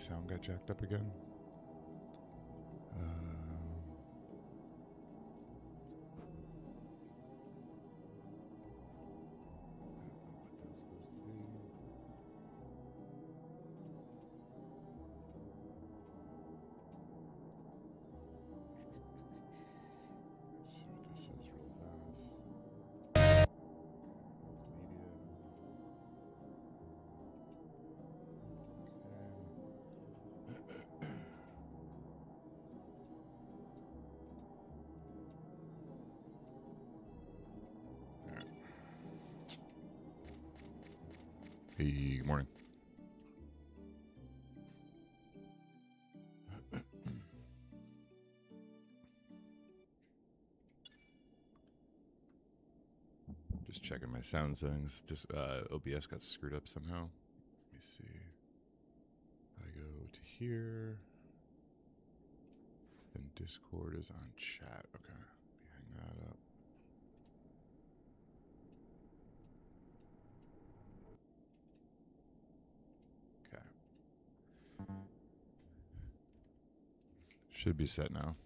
sound got jacked up again. Let's see what this says real fast. Media. Hey, good morning. Just checking my sound settings. Just OBS got screwed up somehow. Let me see. I go to here. Then Discord is on chat. Okay, let me hang that up. Okay. Should be set now.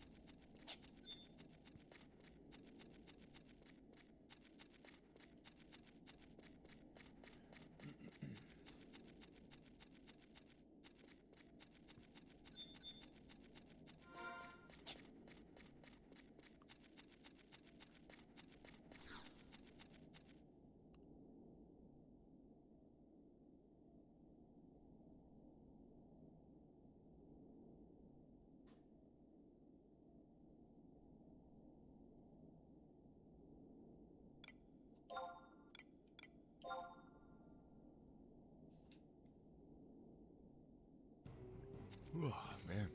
Oh, man.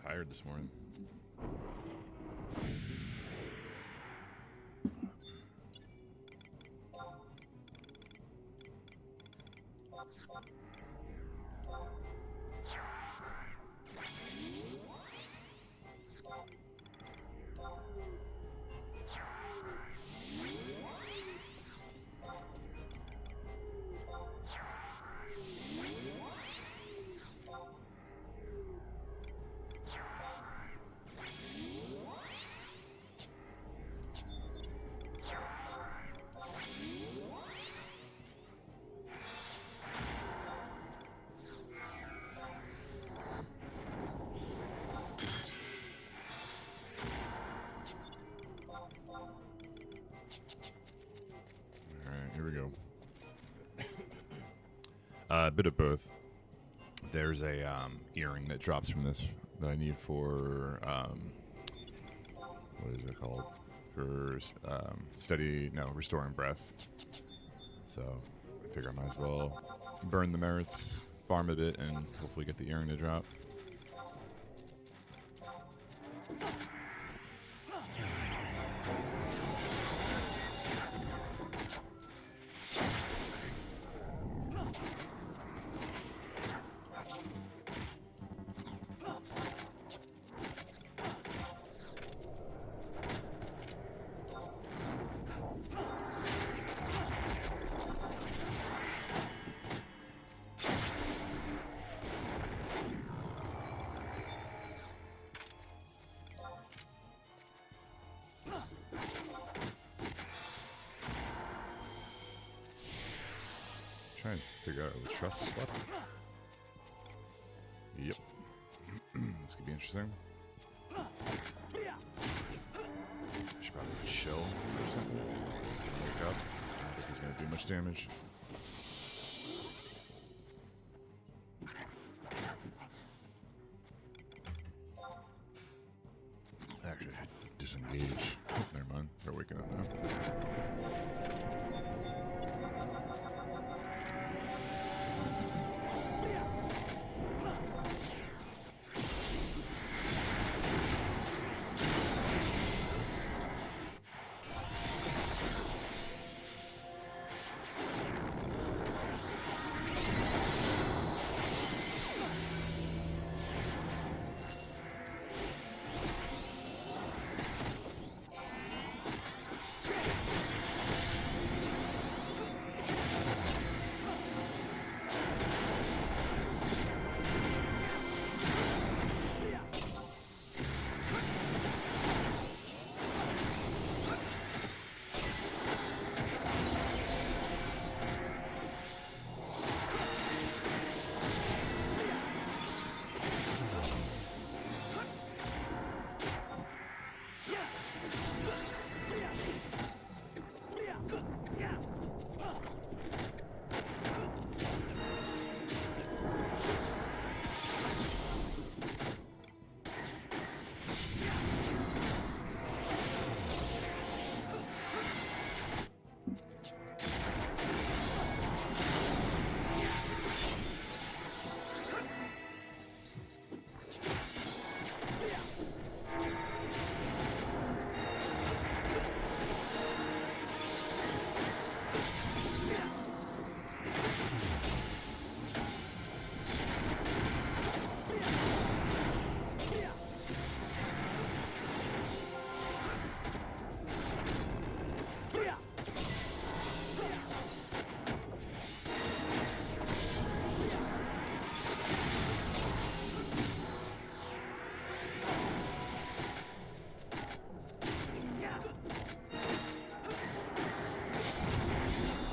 Tired this morning. Alright, here we go. A bit of both. There's a earring that drops from this that I need for what is it called? For restoring breath. So I figure I might as well burn the merits, farm a bit, and hopefully get the earring to drop. Trying to figure out which trust slept. Yep. This could be interesting. I should probably chill or something. Wake up. I don't think he's going to do much damage. Actually, I should disengage. Oh, never mind. They're waking up now.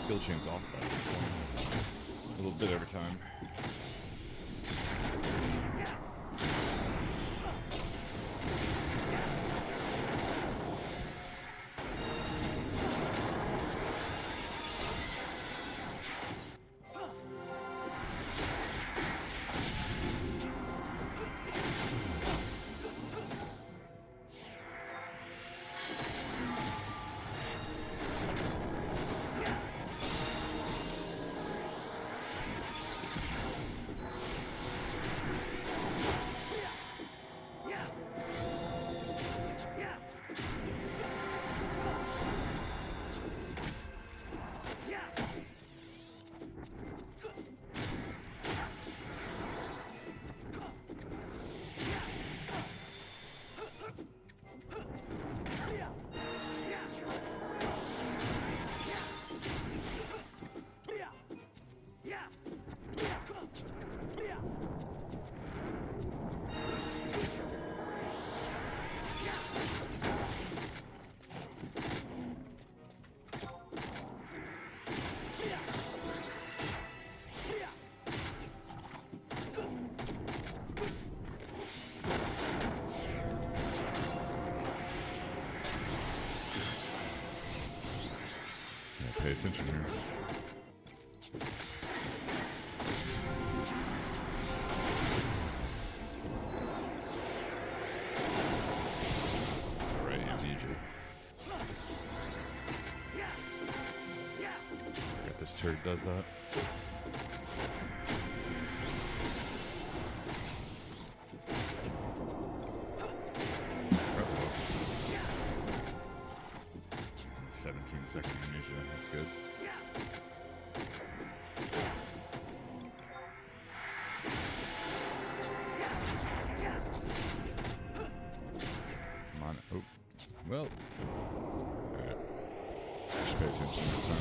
skill chain's off by a little bit every time. Pay attention here. Alright, amnesia. Got this turd does that. Uh-oh. 17-second amnesia, that's good. Come on. Oh. Well. Alright. Just pay attention this time.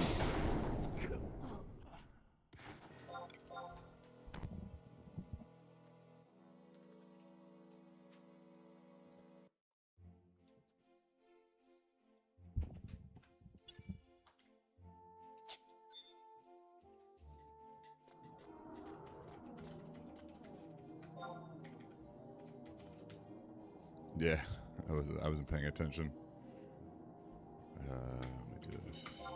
Yeah, I wasn't paying attention. Let me do this.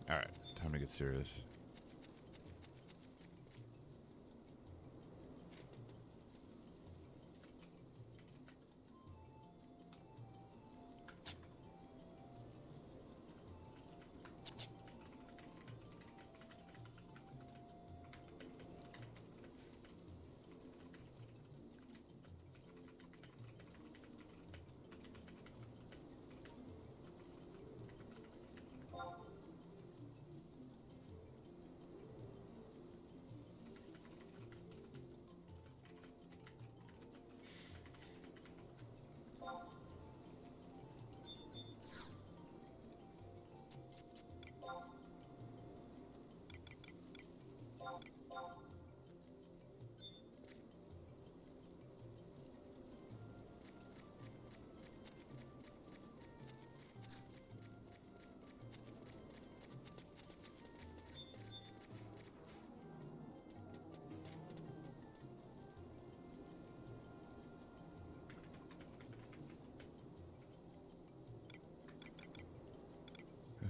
Alright, time to get serious.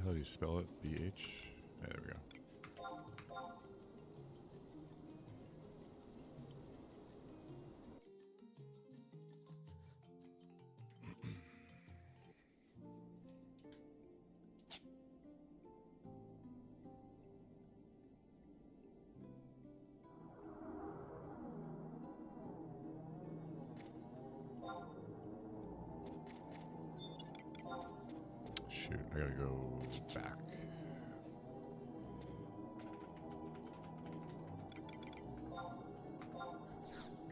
How do you spell it? BH? There we go. shoot, I gotta go back.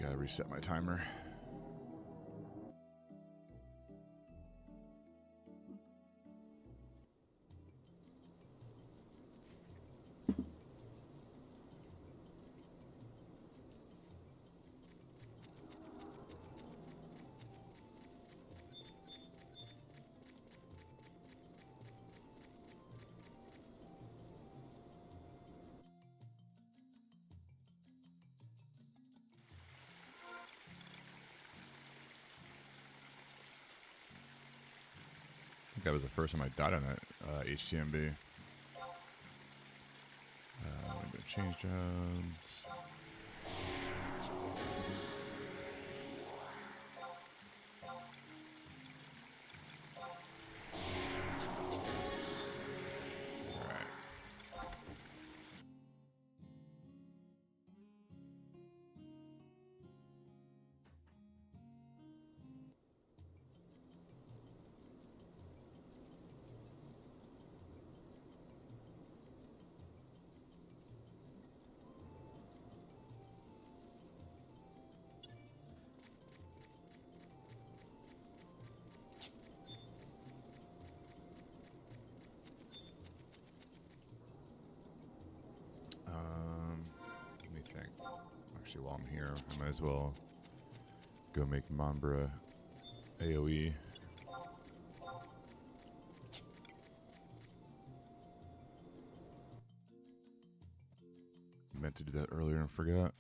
Gotta reset my timer. I think that was the first time I died on that HTMB. I'm gonna change jobs. Let me think. Actually, while I'm here, I might as well go make Mambra AoE. Meant to do that earlier and forgot.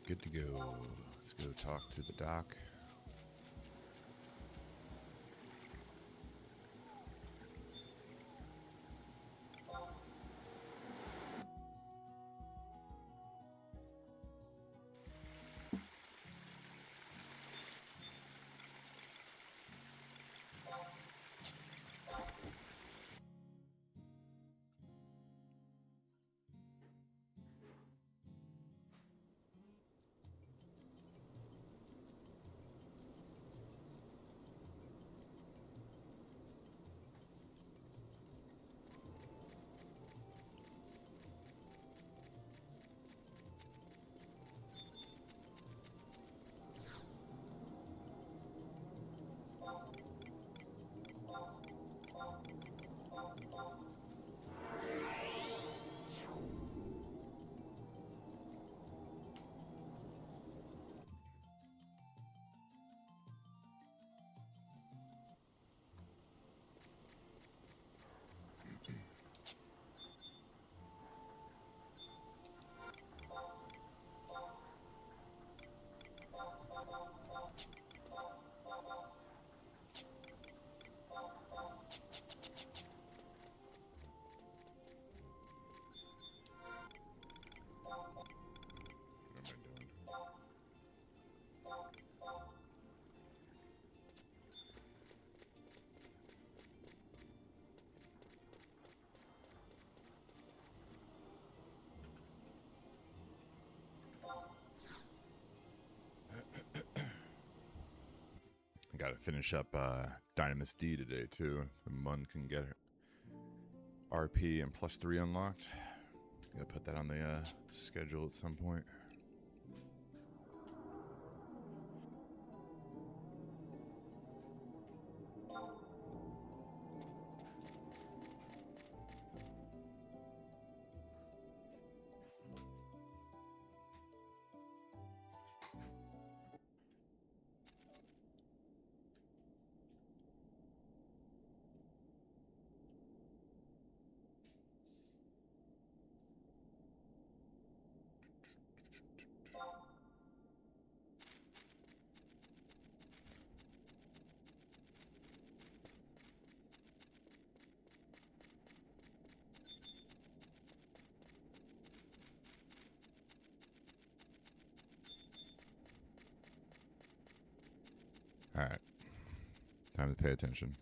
Good to go. Let's go talk to the doc. Got to finish up Dynamis D today too. The Mun can get RP and +3 unlocked. Got to put that on the schedule at some point. All right. Time to pay attention.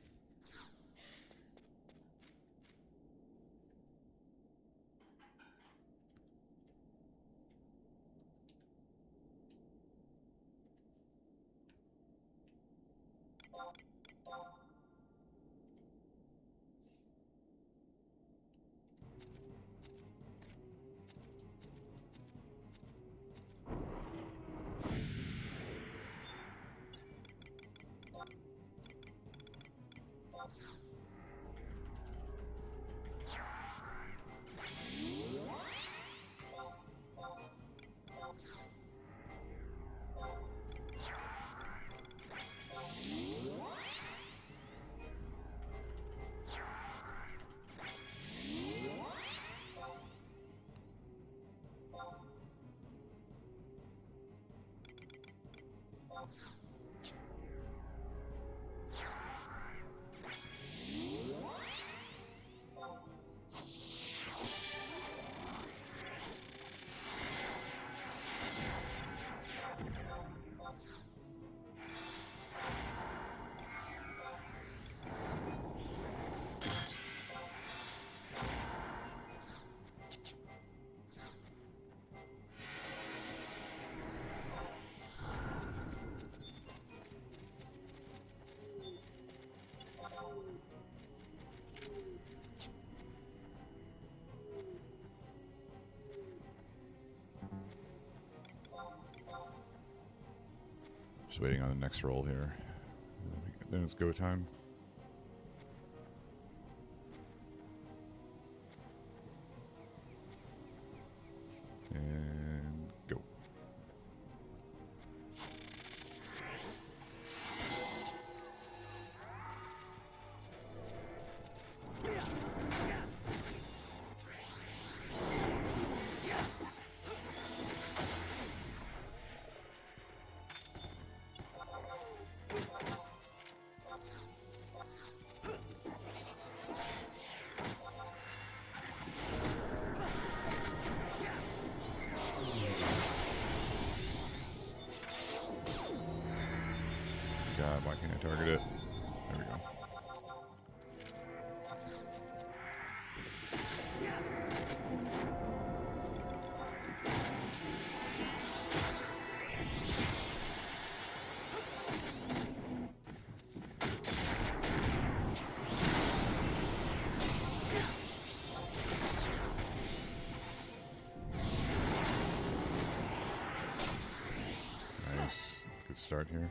Just waiting on the next roll here. Then it's go time. And go. God, why can't I target it? There we go. Nice. Good start here.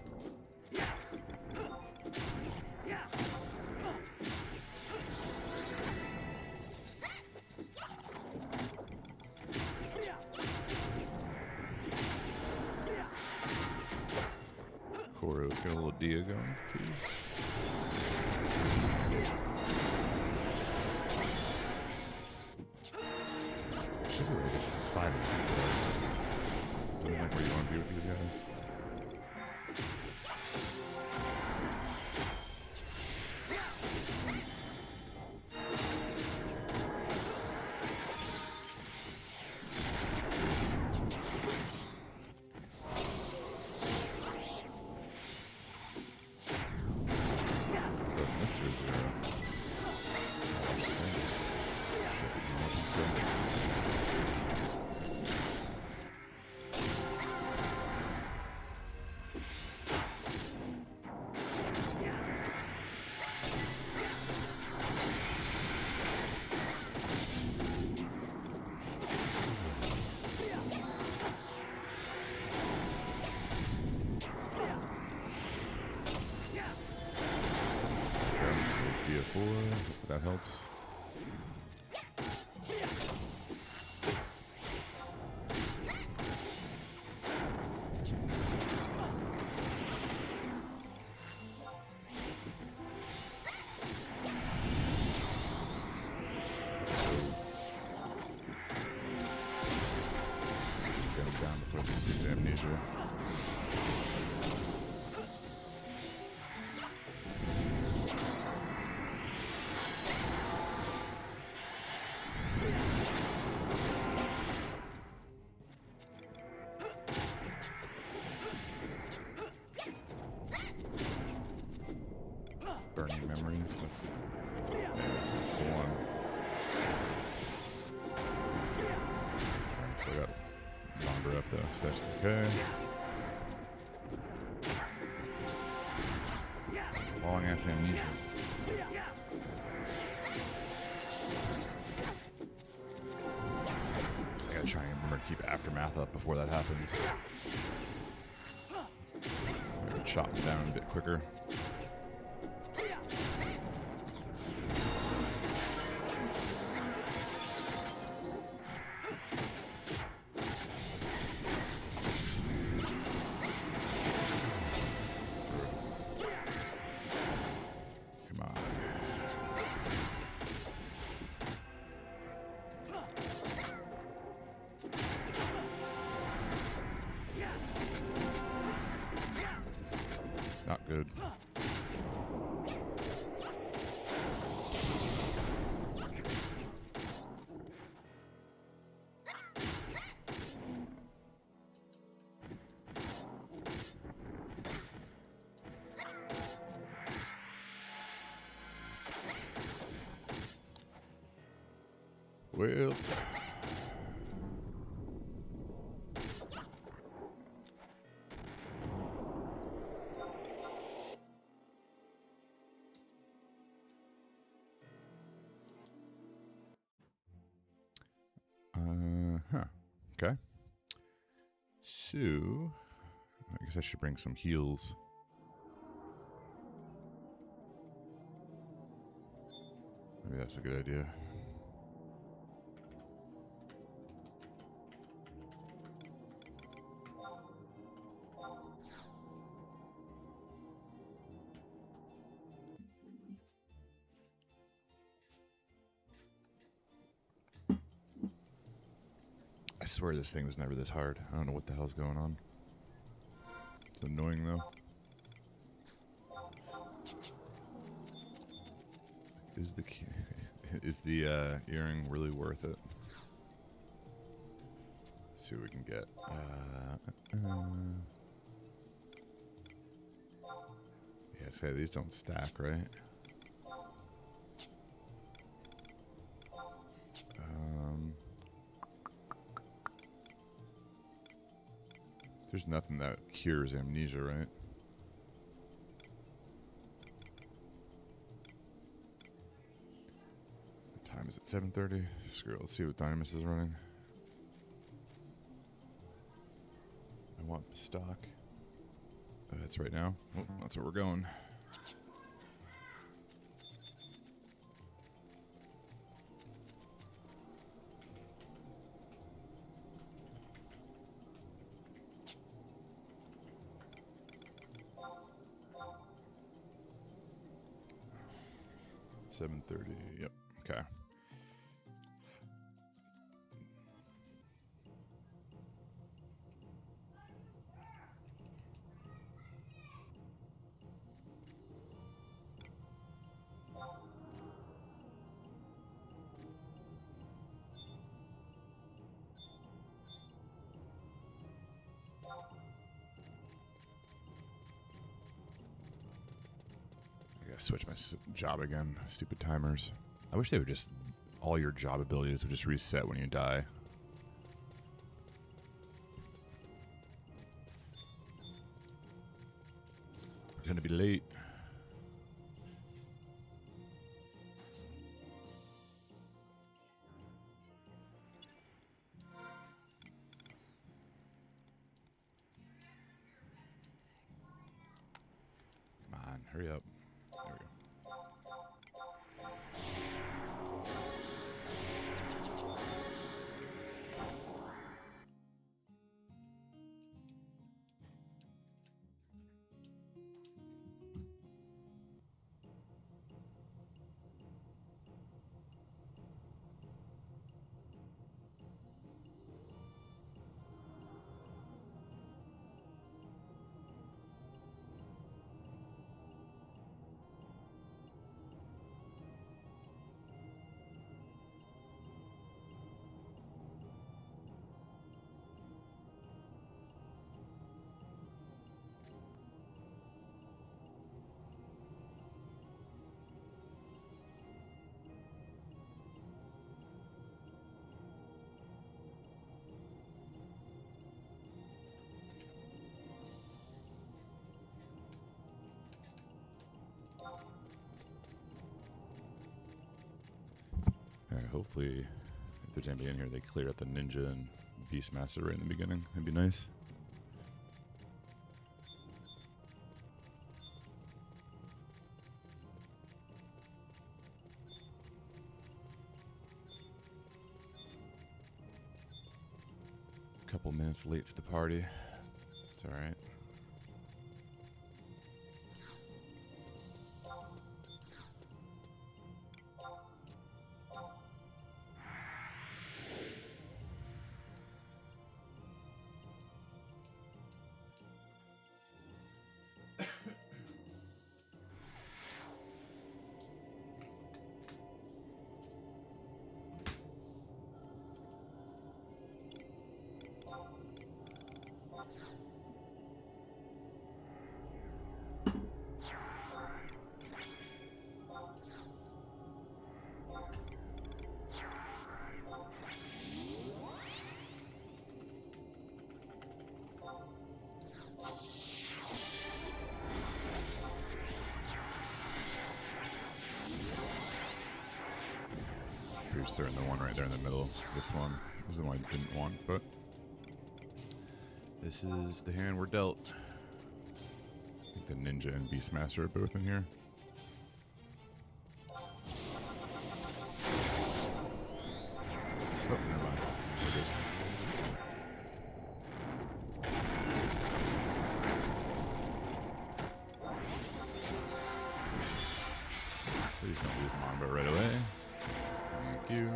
Koro, let's get a little Dia going, please. She's really good to the side of it. Doesn't like where you want to be with these guys. If that helps. Get him down before the stupid amnesia. guess that's okay. Long ass amnesia. I gotta try and remember to keep Aftermath up before that happens. Maybe chop him down a bit quicker. Not good. Well, okay. So, I guess I should bring some heals. Maybe that's a good idea. I swear this thing was never this hard. I don't know what the hell's going on. It's annoying though. Is the key, is the earring really worth it? Let's see what we can get. Yeah, say these don't stack, right? There's nothing that cures amnesia, right? What time is it? 7:30? Screw it. Let's see what Dynamis is running. I want stock. That's right now. Oh, that's where we're going. $7:30. Yep. Okay. Switch my job again. Stupid timers. I wish they would just, all your job abilities would just reset when you die. I'm gonna be late. Come on, hurry up. There we go. hopefully, if there's anybody in here, they cleared out the ninja and Beastmaster right in the beginning. That'd be nice. Couple minutes late to the party. It's all right. Just throwing the one right there in the middle. This one is the one I didn't want, but this is the hand we're dealt. I think the ninja and Beastmaster are both in here. Oh, never mind. We're good. Please don't lose Mambo right away. Thank you.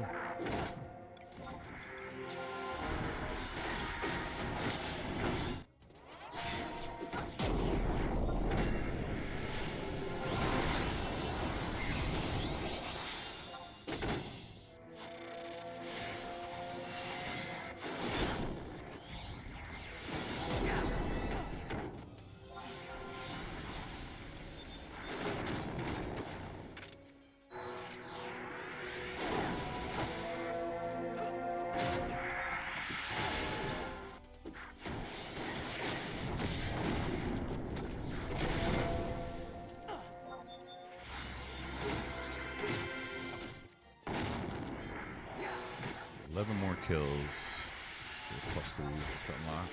More kills. +3 to unlock.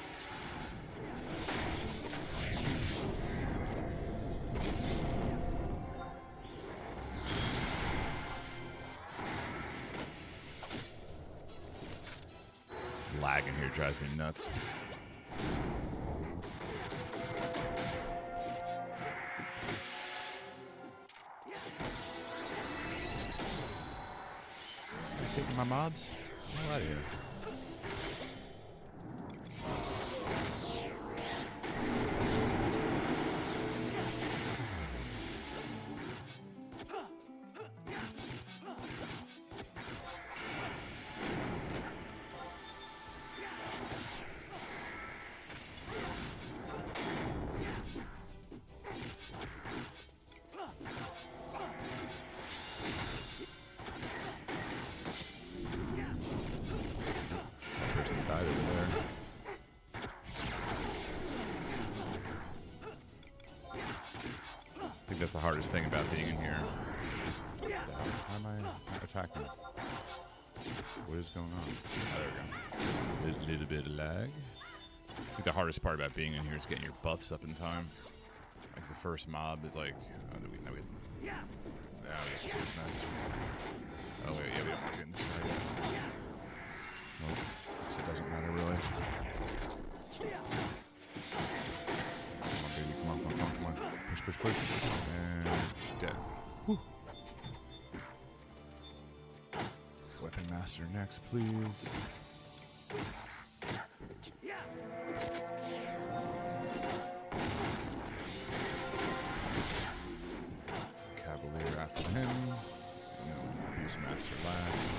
Lag in here drives me nuts. This guy taking my mobs? Get out of here. Died over there. I think that's the hardest thing about being in here. How am I not attacking? What is going on? Oh, there we go. Little bit of lag. I think the hardest part about being in here is getting your buffs up in time. Like the first mob is like, oh, we get the Beastmaster. Oh wait, yeah, we don't want to get in this fight yet. Nope. So it doesn't matter really. Come on, baby. Come on, come on, come on, come on. Push, push, push. And dead. Whew. Weapon Master next, please. Cavalier after him. And then Beastmaster last.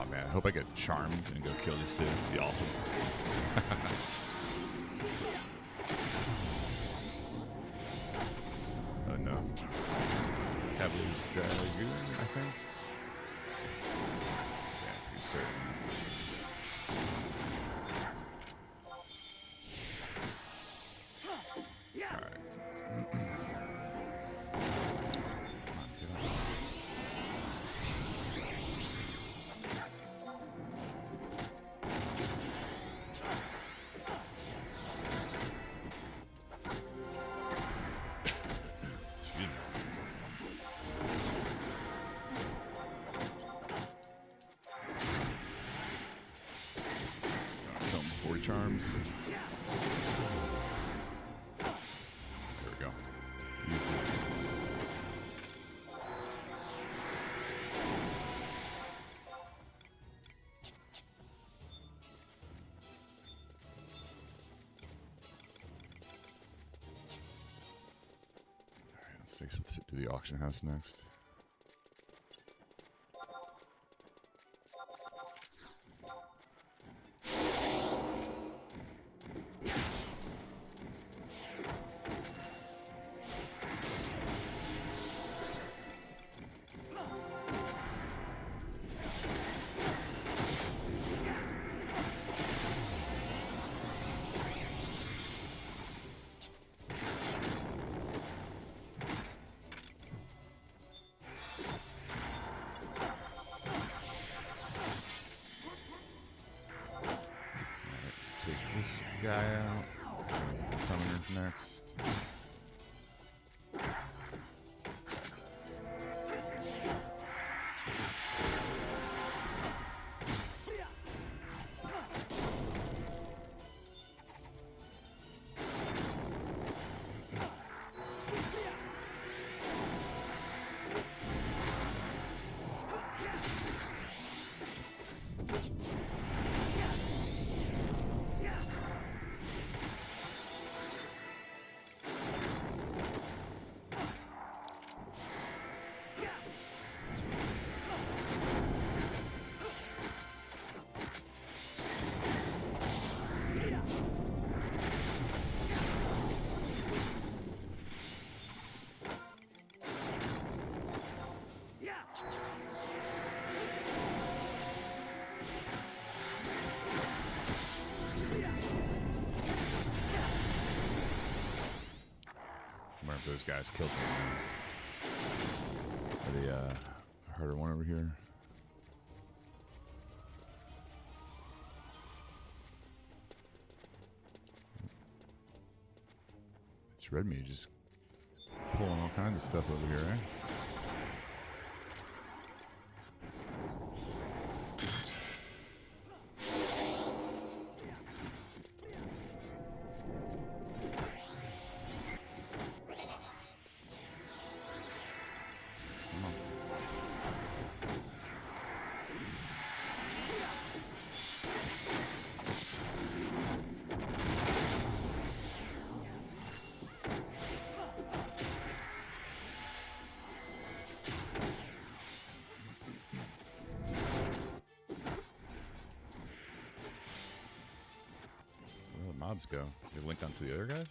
I hope I get charmed and go kill these two. It'd be awesome. Oh no. Cavalier's Dragoon, I think. Yeah, pretty certain. charms. There we go. Easy. Alright, let's do the auction house next. This guy out. The summoner next. If those guys killed me. Are they harder one over here? It's red meat just pulling all kinds of stuff over here, right? Mobs go. They link onto the other guys?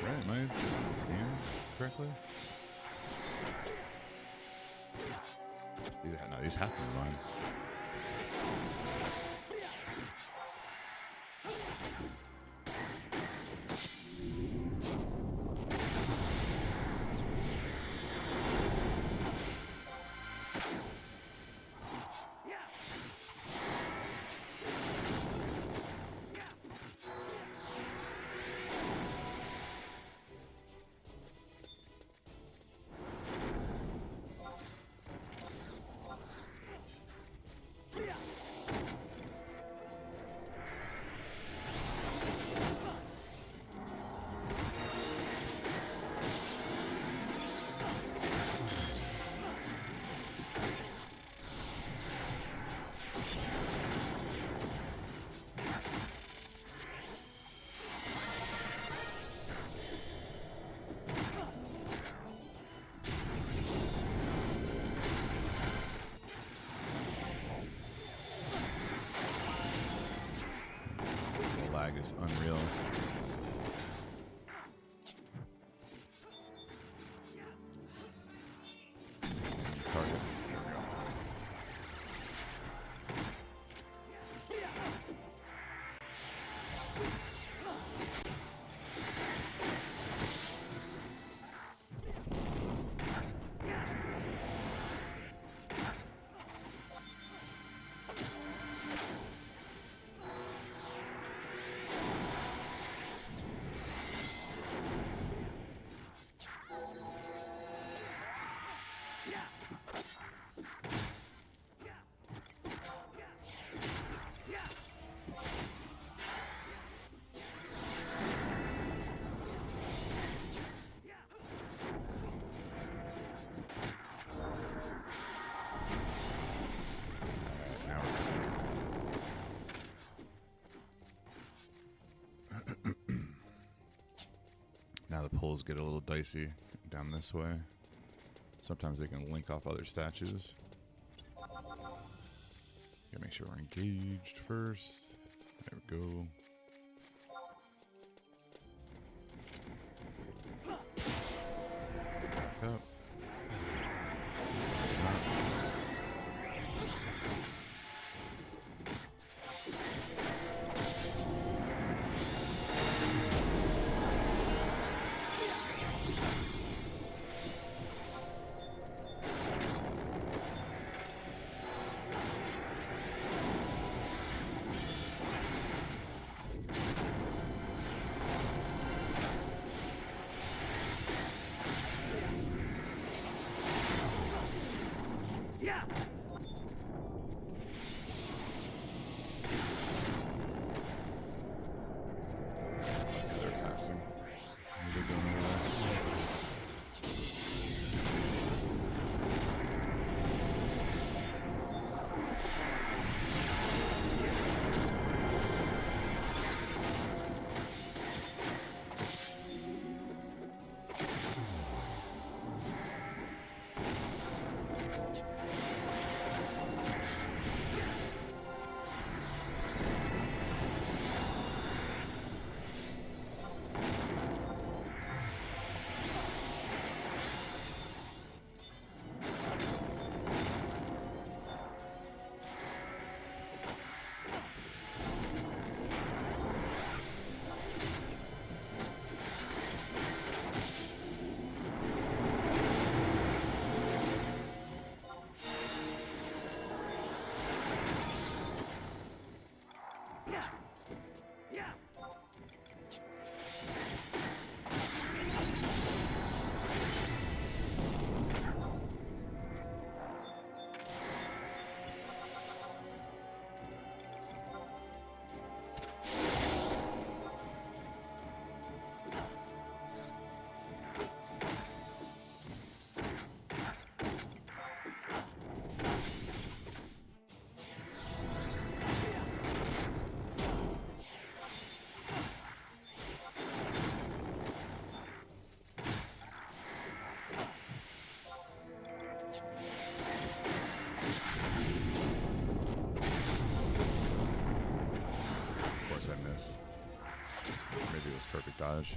Right, am I seeing correctly? These have to be mine. Is unreal. Target. the pulls get a little dicey down this way. Sometimes they can link off other statues. Gotta make sure we're engaged first. There we go. Back up. Maybe it was perfect dodge.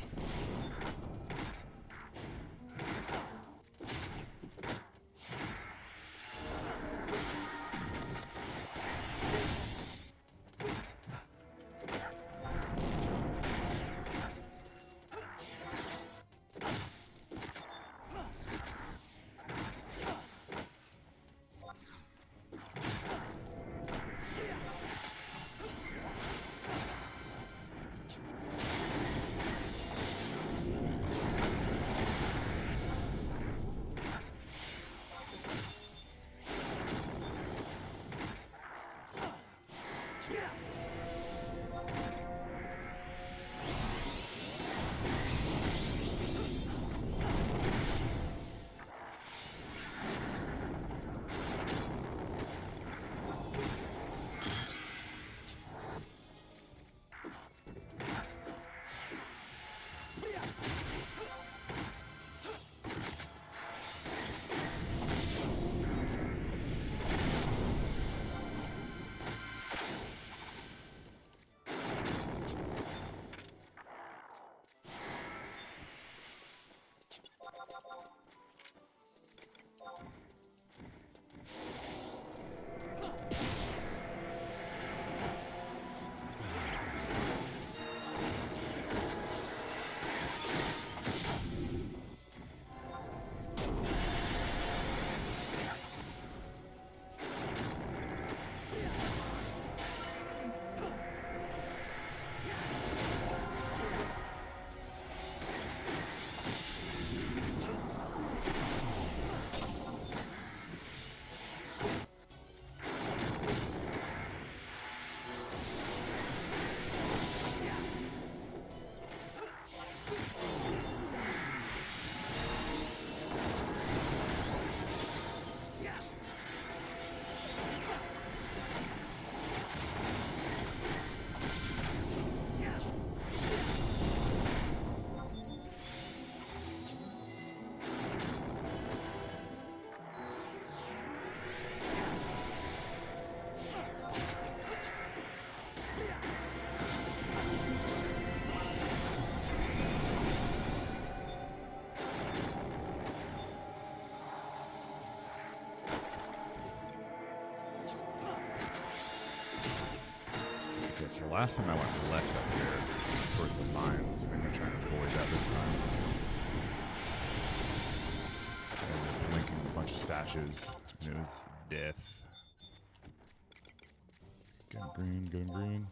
So last time I went left up here towards the mines. I'm going to try and avoid that this time. And linking a bunch of stashes. And it was death. Getting green, getting green.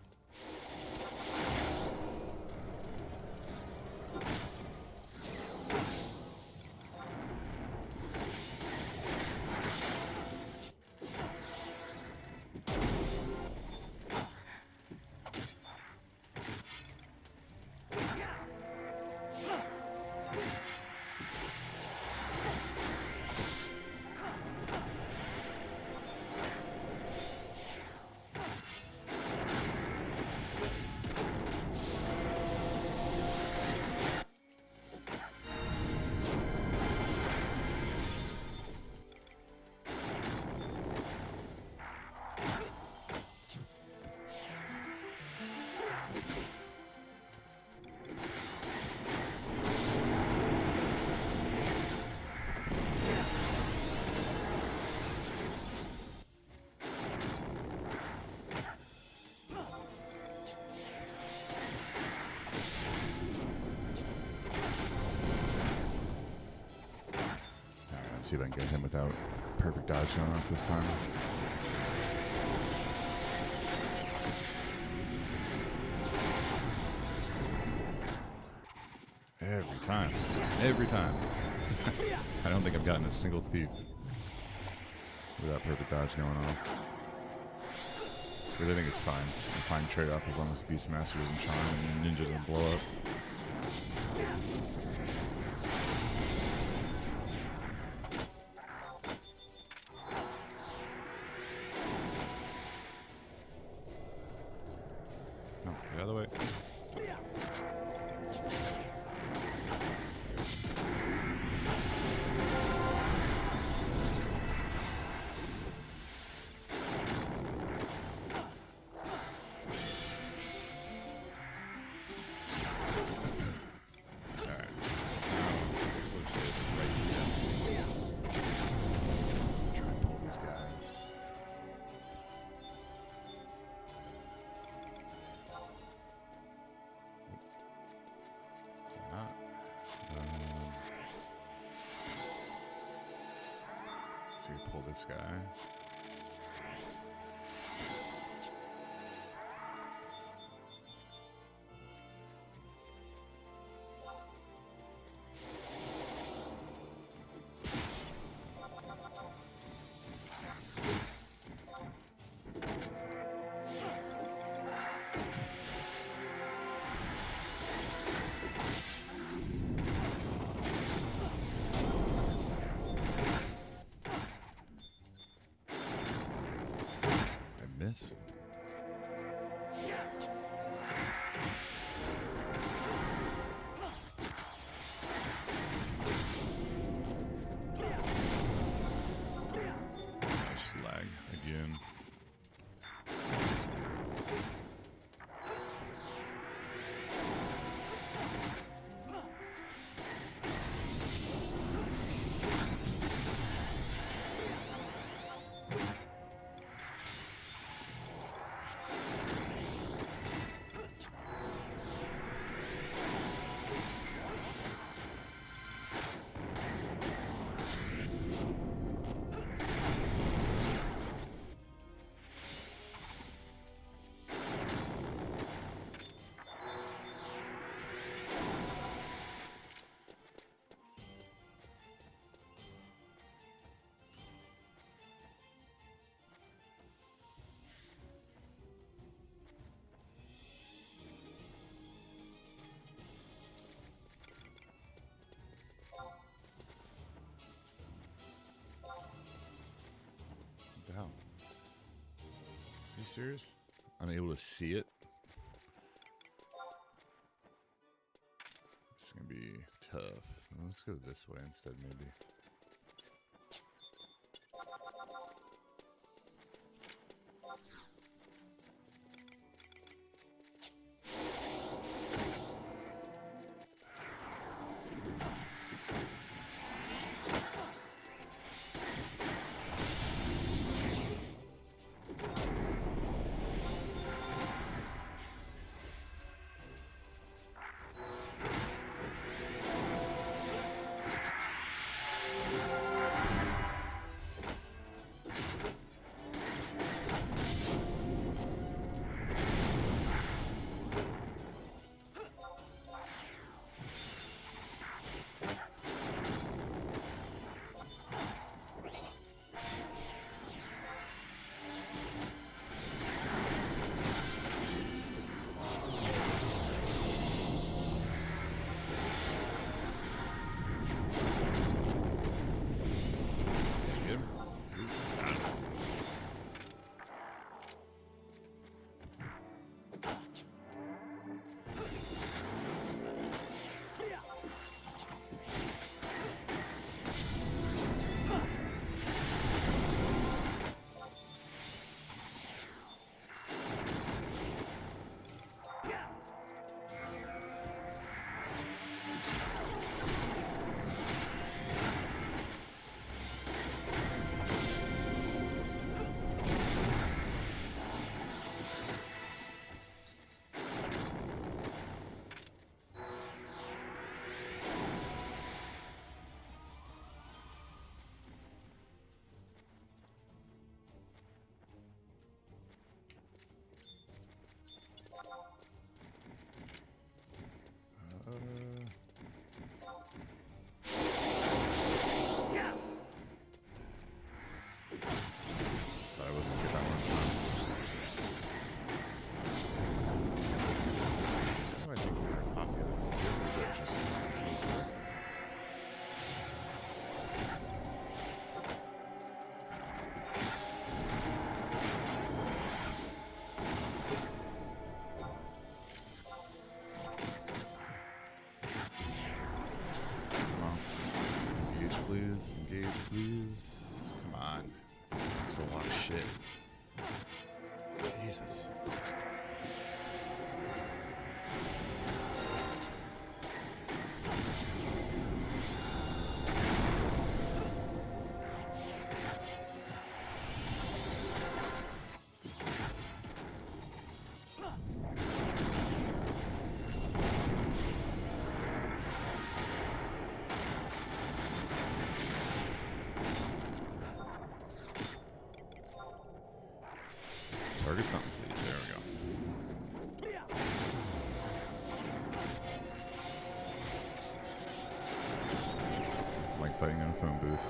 See if I can get him without perfect dodge going off this time. Every time. Every time. I don't think I've gotten a single thief without perfect dodge going off. But I think it's fine. I'm fine trade-off as long as Beastmaster doesn't charm and Ninja doesn't blow up. The other way. Alright. So let's say it's right here. Try and pull these guys. So you pull this guy. Miss. Just lag again. What the hell? Are you serious? I'm able to see it? It's gonna be tough. Well, let's go this way instead, maybe. cage, please. Come on. This makes a lot of shit. Jesus. Target something, please. There we go. Like fighting in a phone booth.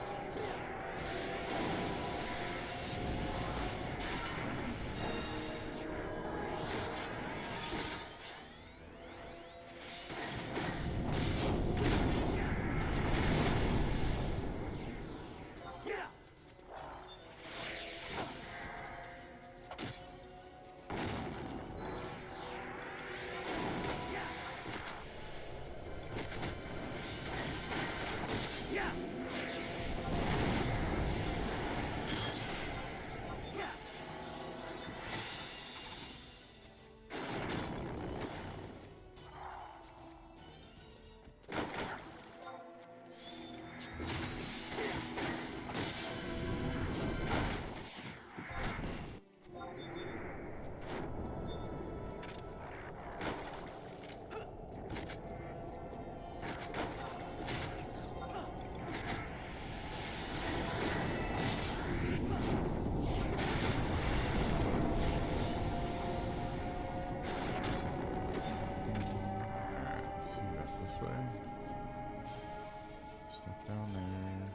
This way. Step down there.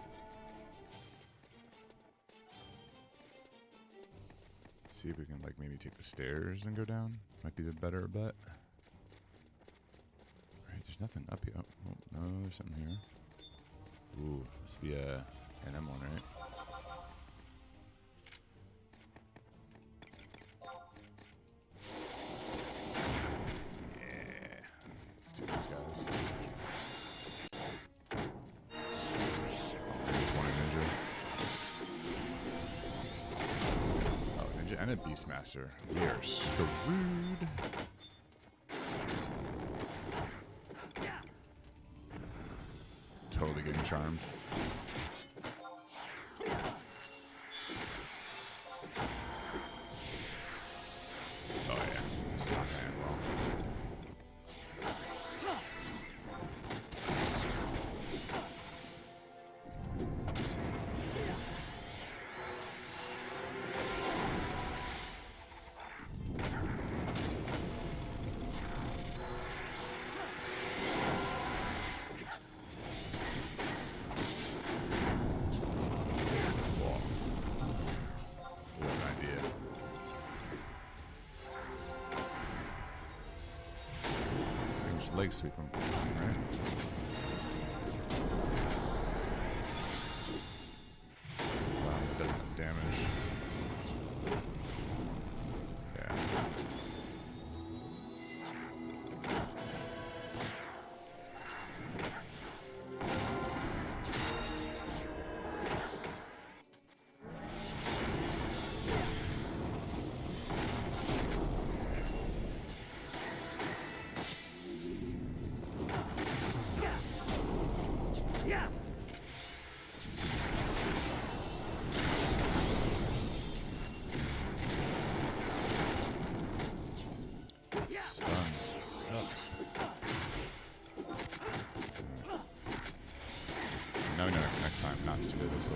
See if we can like maybe take the stairs and go down. Might be the better bet. Alright, there's nothing up here. Oh, no, there's something here. Ooh, must be an M1, right? And a Beastmaster. We are screwed. Totally getting charmed. Oh yeah, it's not playing well. Leg sweep him, right? Wow, that does some damage. Yeah. Stun sucks. No, next time not to do it this way.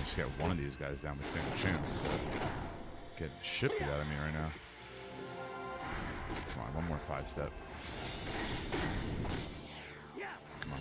Just get one of these guys down, we stand a chance, but getting the shit beat out of me right now. Come on, one more 5-step. Come on.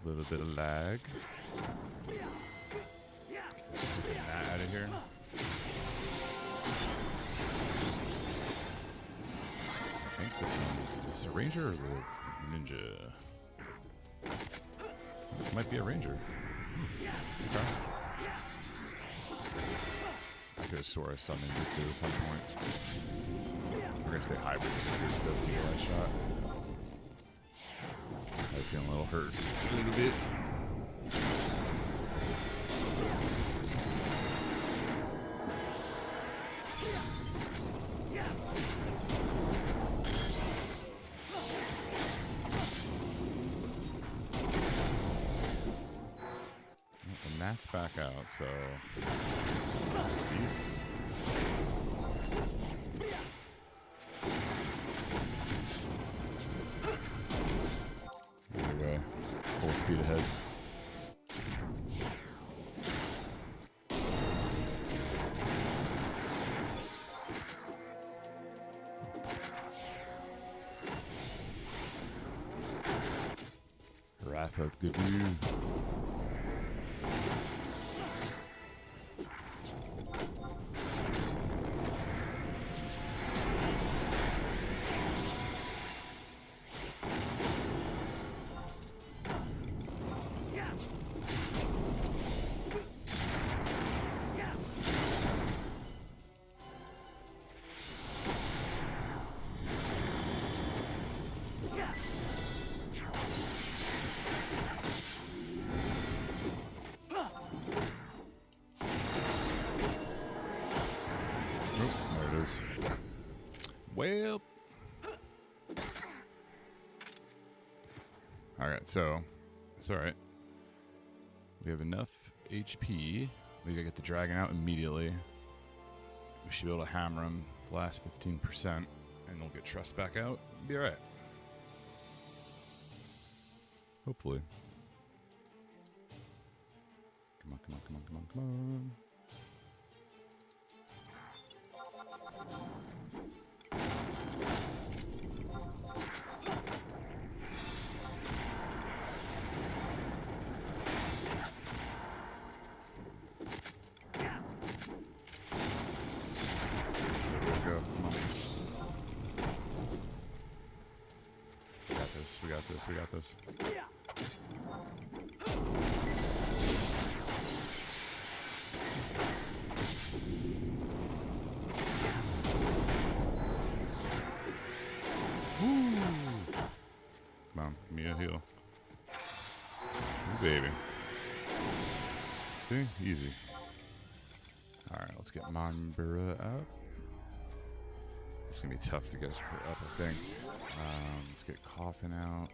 A little bit of lag. Get this stupid gnat out of here. I think this one's is a ranger or the ninja? It might be a ranger. Okay. I could have swore I saw ninja at some point. We're gonna stay hybrid just because it doesn't get that shot. I'm feeling a little hurt. A little bit. The gnat's back out, so peace. Anyway, full speed ahead. Wrath of good news. Well, alright, so it's alright. We have enough HP. We gotta get the dragon out immediately. We should be able to hammer him the last 15%, and they'll get trust back out. Be alright. Hopefully. Come on, come on, come on, come on, come on. We got this, we got this. Woo! Come on, give me a heal. Ooh, baby. See? Easy. Alright, let's get Monbura up. It's gonna be tough to get her up, I think. Let's get Coffin out.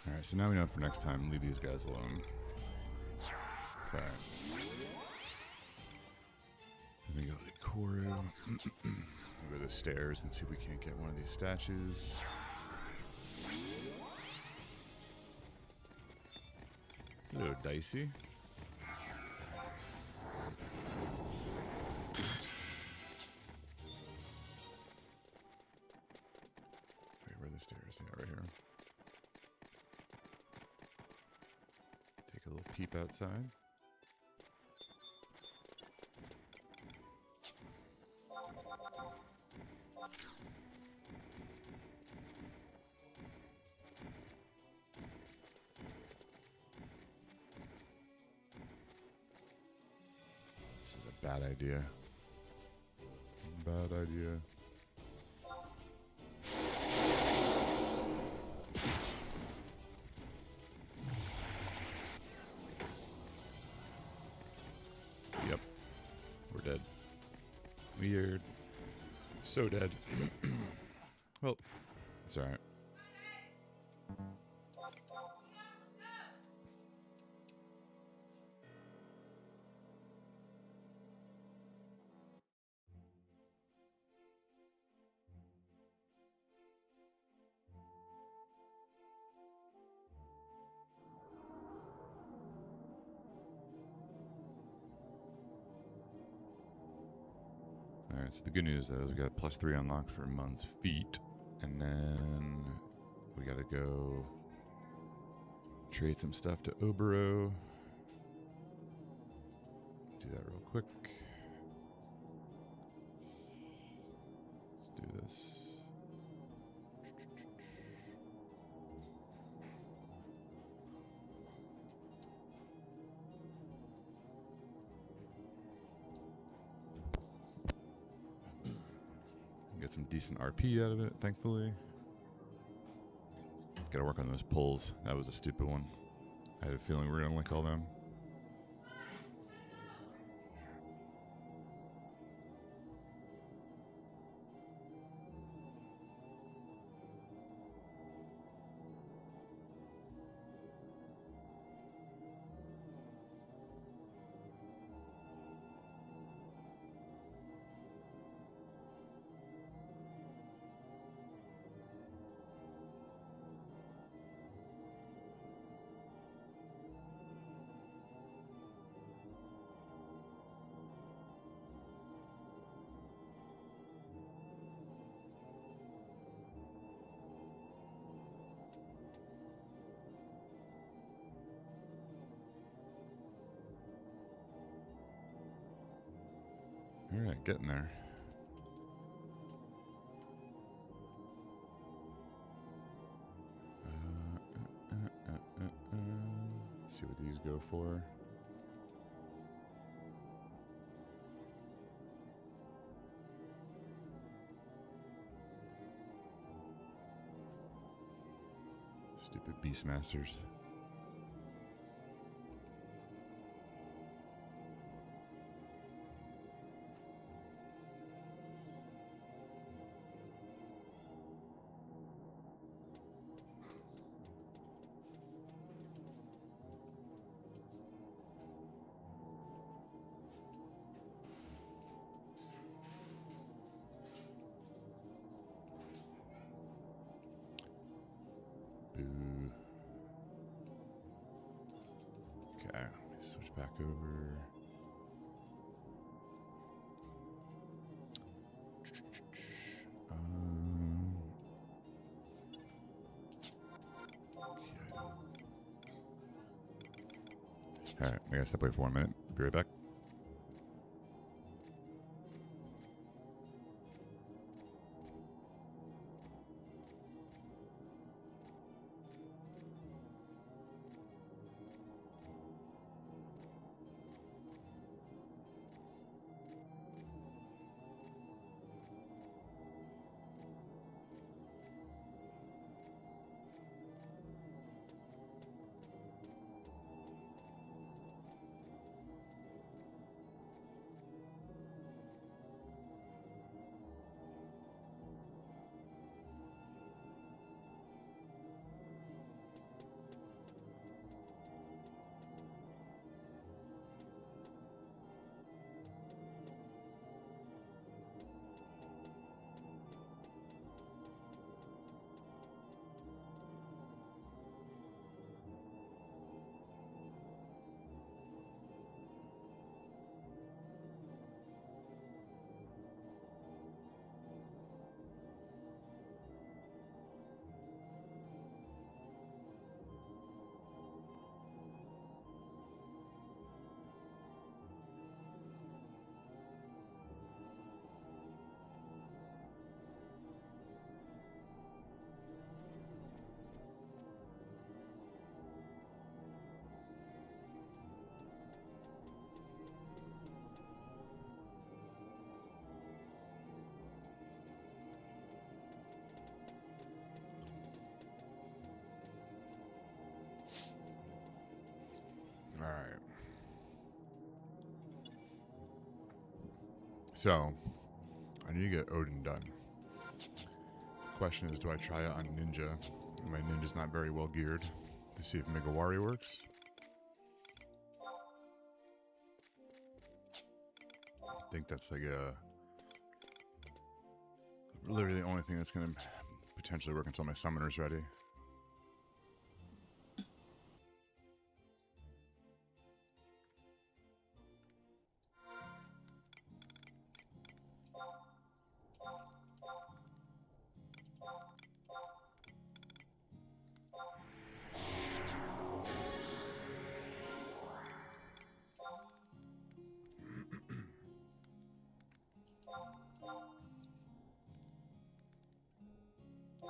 Alright, so now we know for next time, leave these guys alone. It's alright. Let me go to Koru. Go to the stairs and see if we can't get one of these statues. Hello, Dicey. Wait, where are the stairs? Yeah, right here. Take a little peep outside. This is a bad idea. Bad idea. Yep. We're dead. Weird. So dead. Well, it's alright. Alright, so the good news is we got +3 unlocked for Mun's feet. And then we gotta go trade some stuff to Obero. Do that real quick. Let's do this. Get some decent RP out of it, thankfully. Gotta work on those pulls. That was a stupid one. I had a feeling we were gonna link all them. Alright, getting there. See what these go for. Stupid Beastmasters. Boo. Okay, let me switch back over. Alright, I gotta step away for 1 minute. Be right back. Alright. So, I need to get Odin done. The question is, do I try it on Ninja? My Ninja's not very well geared. To see if Megawari works. I think that's like literally the only thing that's going to potentially work until my summoner's ready.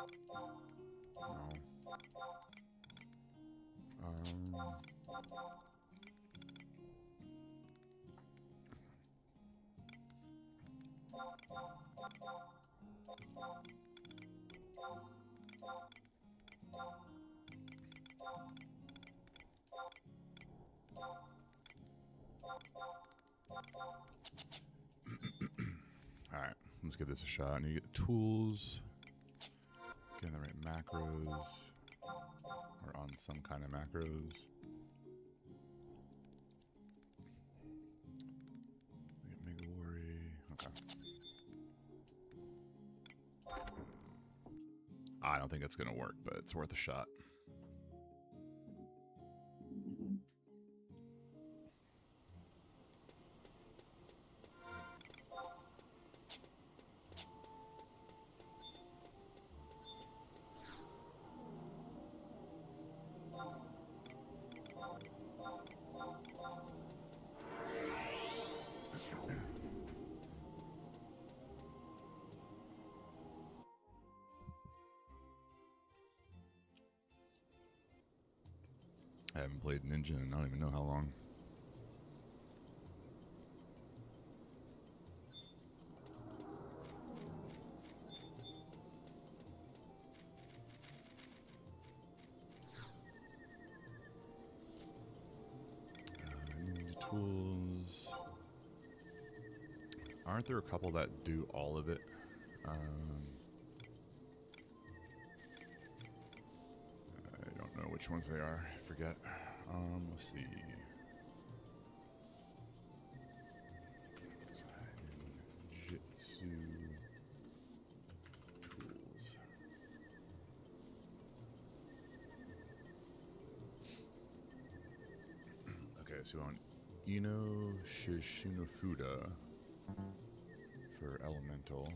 No. Alright, let's give this a shot. And you get tools, getting the right macros, or on some kind of macros. We get Mega Worry. Okay. I don't think it's going to work, but it's worth a shot. I haven't played Ninja in I don't even know how long. Ninja tools. Aren't there a couple that do all of it? I don't know which ones they are. I forget. Let's see. Jitsu tools. Okay, so on Ino Shishinofuda for elemental.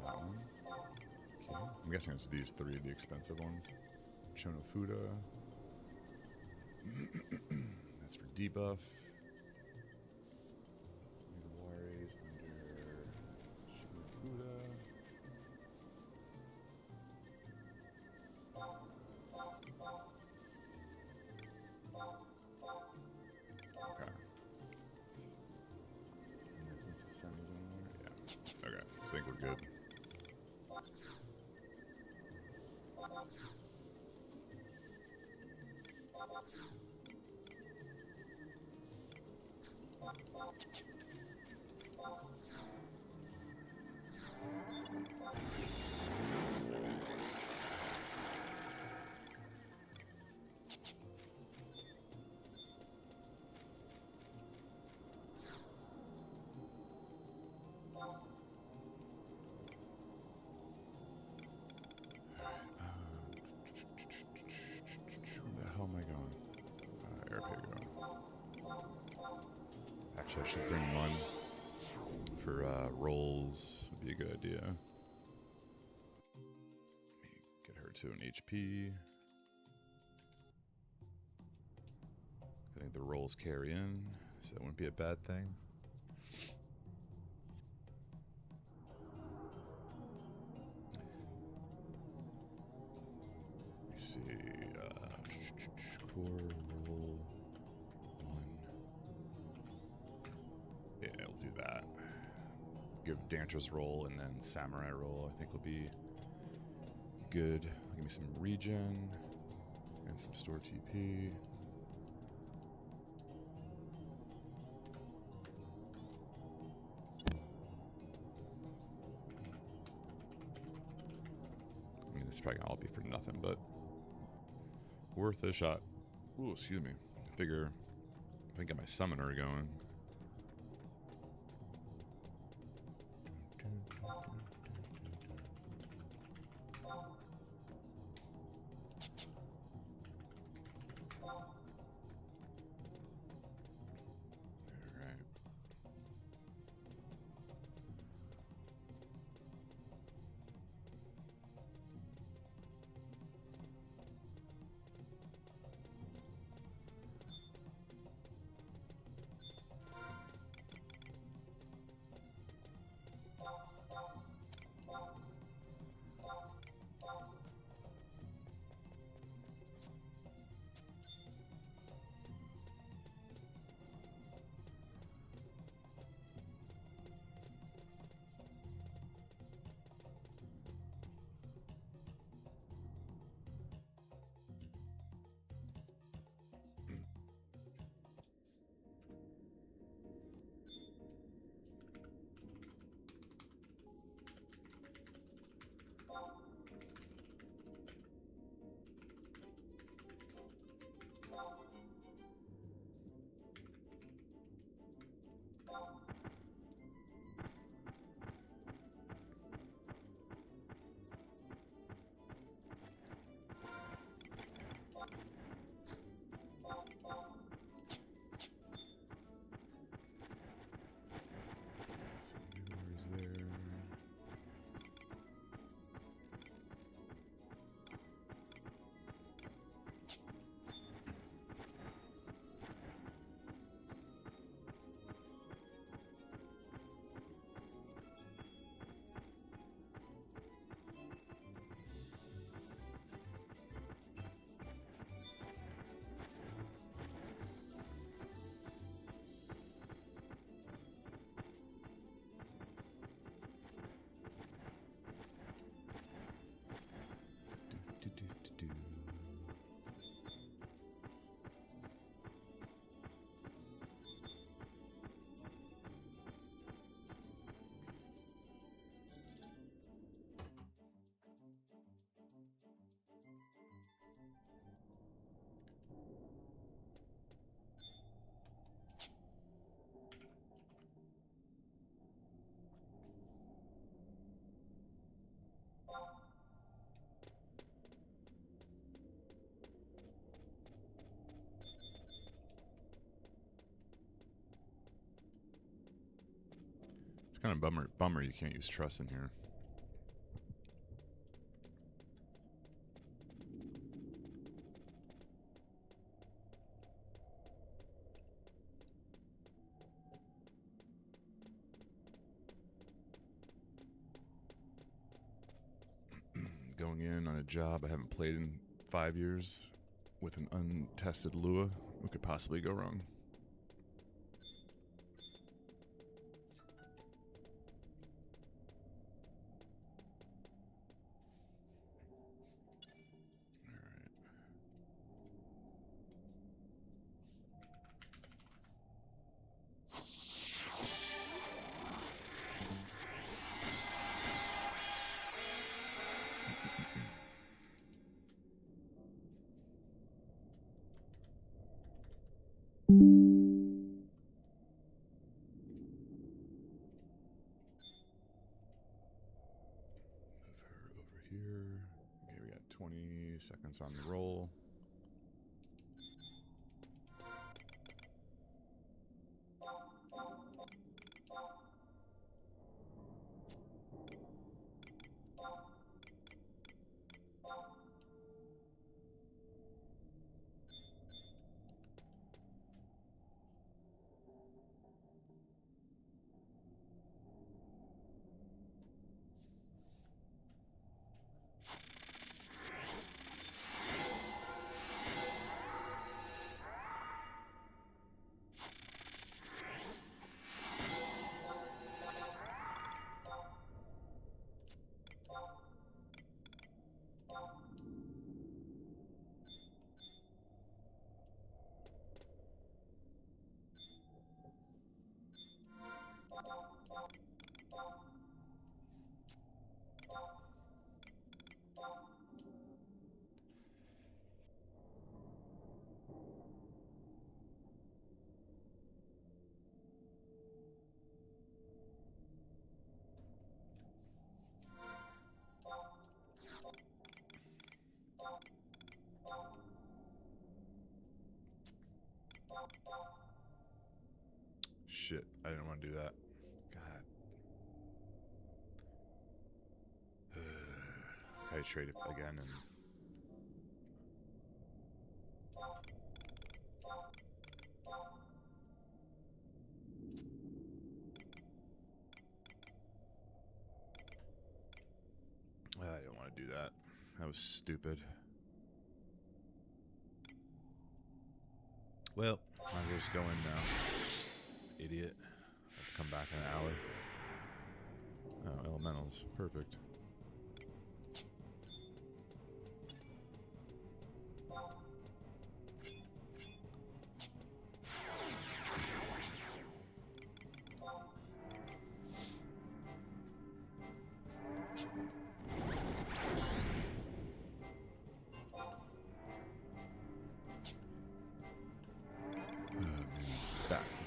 That one. Okay. I'm guessing it's these three, the expensive ones. Chonofuda. That's for debuff. Midawari's under Chonofuda. Okay. And then Princess Sam is in there? Yeah. Okay, so I think we're good. Actually, I should bring one for rolls. Would be a good idea. Let me get her to an HP. I think the rolls carry in, so that wouldn't be a bad thing. Let me see. Core roll. Yeah, we'll do that. Give Dantra's roll and then Samurai roll, I think will be good. Give me some regen and some store TP. I mean, it's probably gonna all be for nothing, but worth a shot. Ooh, excuse me. I figure if I can get my summoner going. Kind of bummer you can't use truss in here. Going in on a job I haven't played in 5 years with an untested Lua. What could possibly go wrong? Here. Okay, we got 20 seconds on the roll. Shit, I didn't want to do that. God. I trade it again and... I didn't want to do that. That was stupid. Well, I'll just go in now. Idiot. I have to come back in an hour. Oh, elementals. Perfect.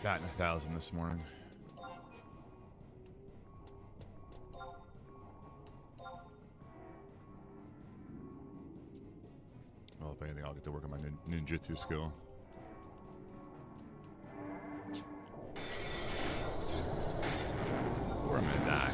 Batting 1,000 this morning. Well, if anything, I'll get to work on my ninjutsu skill. Or I'm gonna die.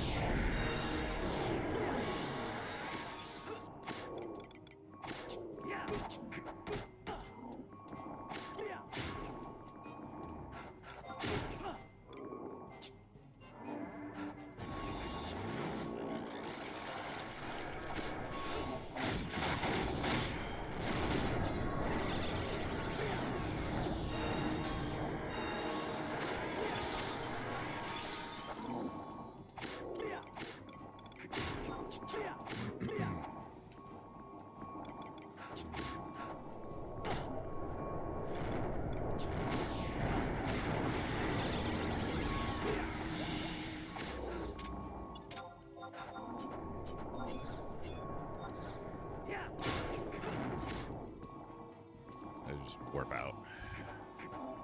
Just warp out.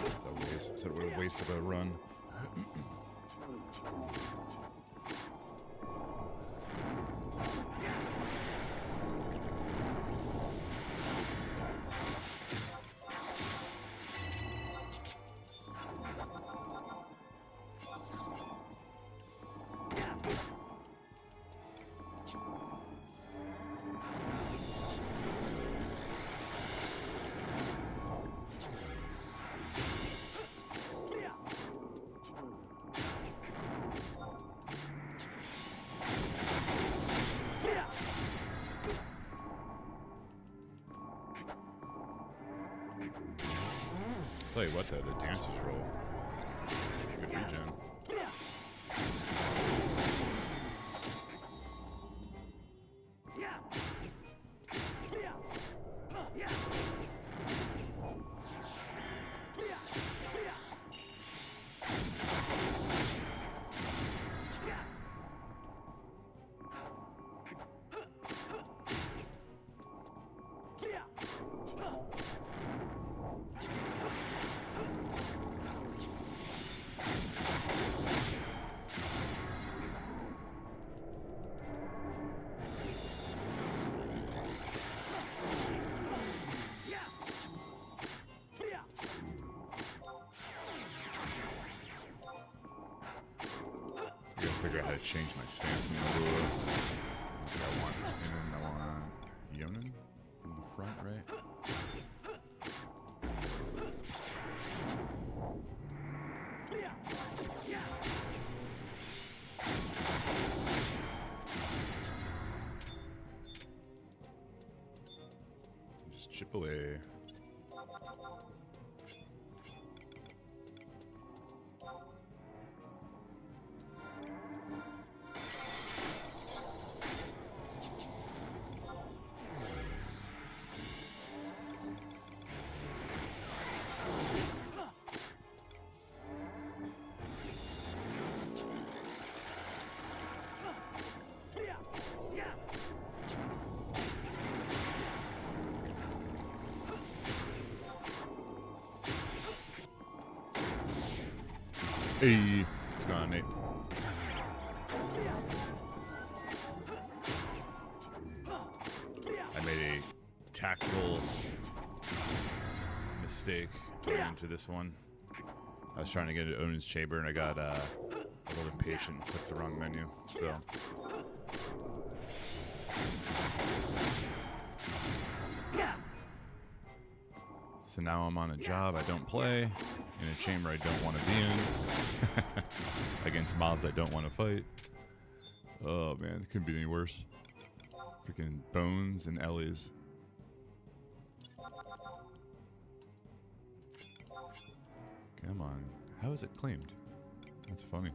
It's a waste. It's a waste of a run. tell you what though, the dancers roll. It's a good regen. Figure out how to change my stance in the lure. I think I want Yonin from the front, right? Just chip away. Hey, what's going on, Nate? I made a tactical mistake going into this one. I was trying to get into Odin's chamber and I got a little impatient and clicked the wrong menu. So now I'm on a job I don't play, in a chamber I don't want to be in, against mobs I don't want to fight. Oh man, it couldn't be any worse. Freaking Bones and Ellie's. Come on, how is it claimed? That's funny.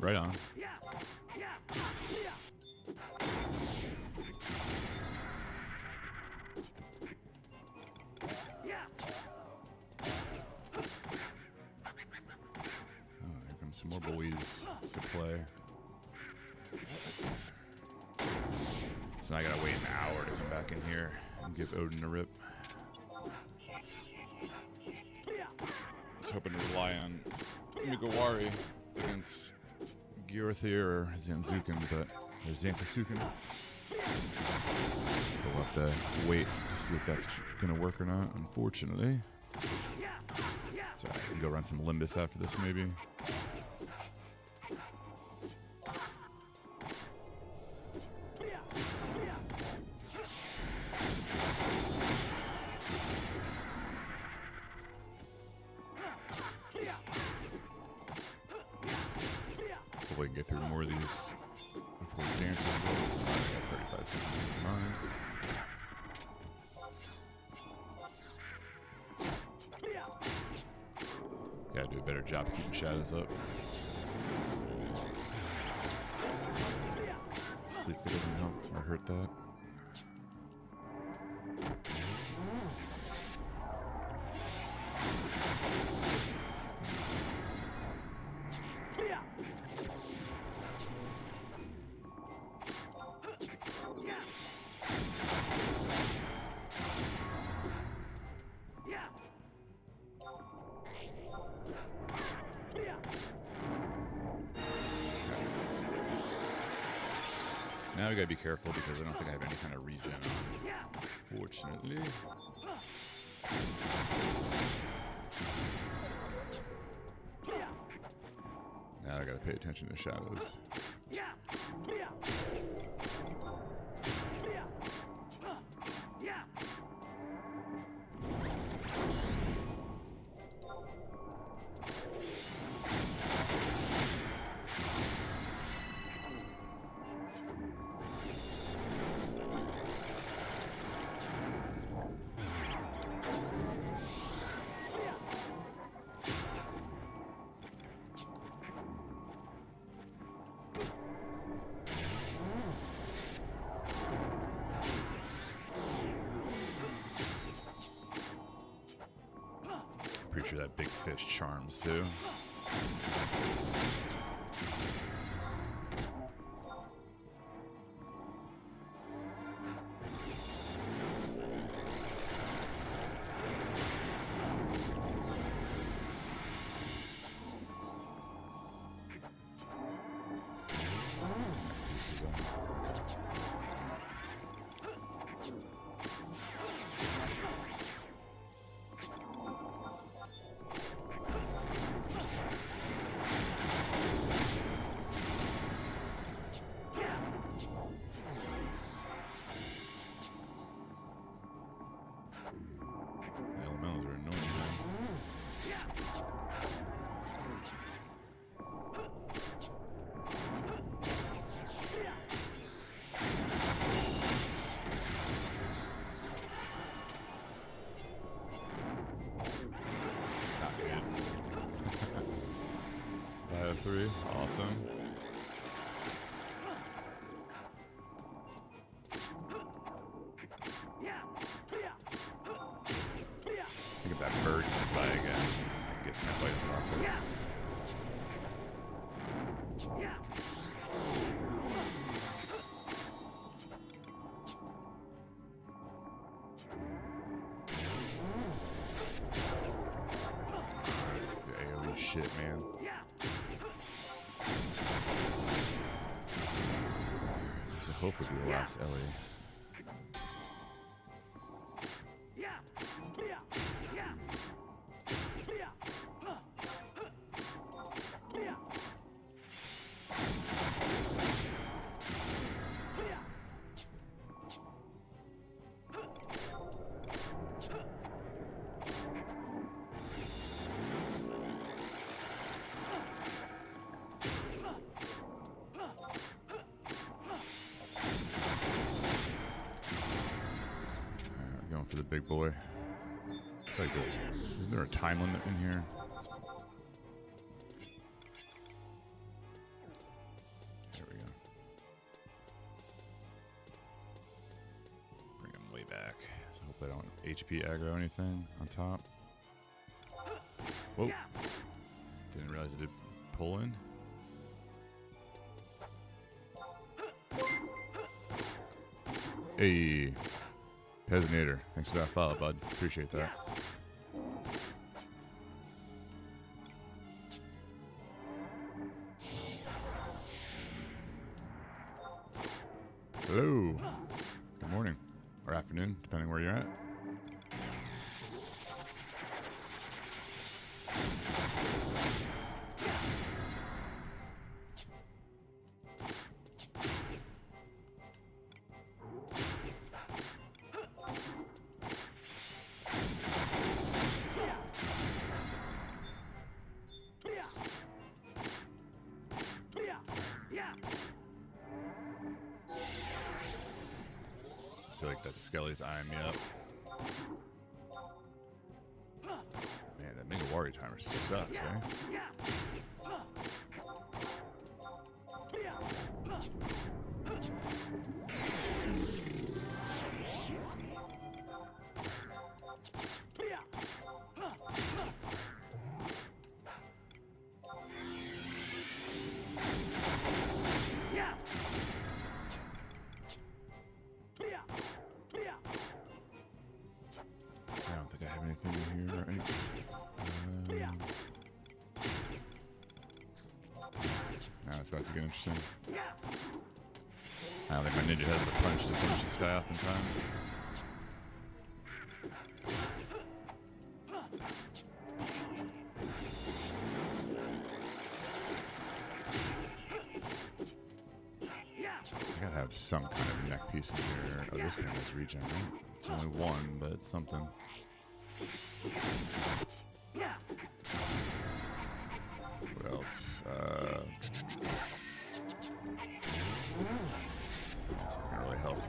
Right on. Oh, here comes some more boys to play. So now I gotta wait an hour to come back in here and give Odin a rip. I was hoping to rely on Migawari against Gyarthir or Zanzukin, but there's Xantasuken. We'll have to wait to see if that's gonna work or not, unfortunately. So I can go run some Limbus after this, maybe. Hopefully I can get through more of these before dancing. I got 35 seconds in mind. Gotta do a better job of keeping shadows up. Sleep doesn't help or hurt that. Now we gotta be careful because I don't think I have any kind of regen on, unfortunately. Now I gotta pay attention to shadows. Pretty sure that big fish charms too. Three, awesome. Look at that bird can fly again. Get 10 bites off it. The AoE shit, man. This will hopefully be the last Ellie. For the big boy. Like isn't there a time limit in here? There we go. Bring him way back. So hopefully I don't HP aggro anything on top. Whoa. Didn't realize it did pull in. Hey. Peasinator, thanks for that follow, bud. Appreciate that. Hello. Good morning. Or afternoon, depending where you're at. I feel like that Skelly's eyeing me up. Man, that Megawari timer sucks, eh? I don't think I have anything in here. Now it's about to get interesting. I don't think my ninja has the punch to finish this guy off in time. I gotta have some kind of neck piece in here. Oh, this thing is regen, right? It's only one, but it's something. What else? That's not gonna really help.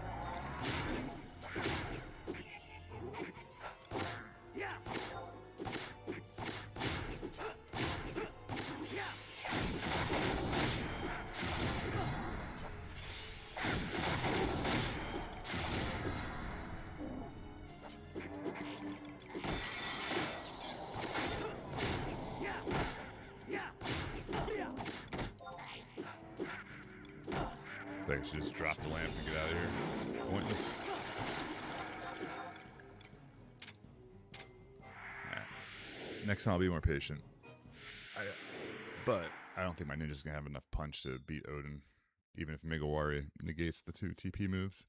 should just drop the lamp and get out of here. It's pointless. Right. Next time I'll be more patient. But I don't think my ninja's gonna have enough punch to beat Odin, even if Megawari negates the 2 TP moves.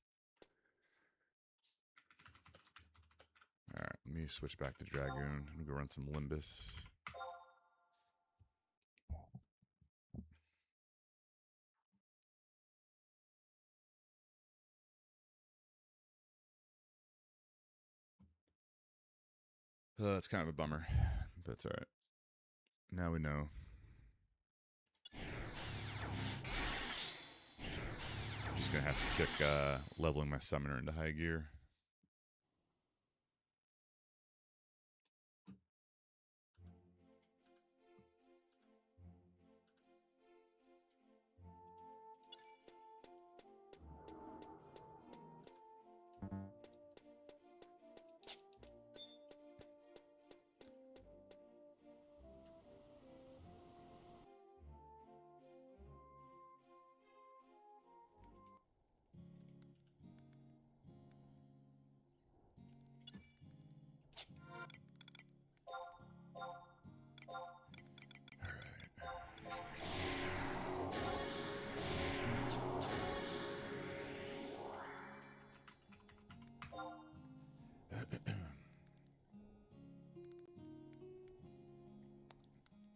Alright, let me switch back to Dragoon. I'm gonna go run some Limbus. That's kind of a bummer, but it's alright. Now we know. I'm just gonna have to kick leveling my summoner into high gear.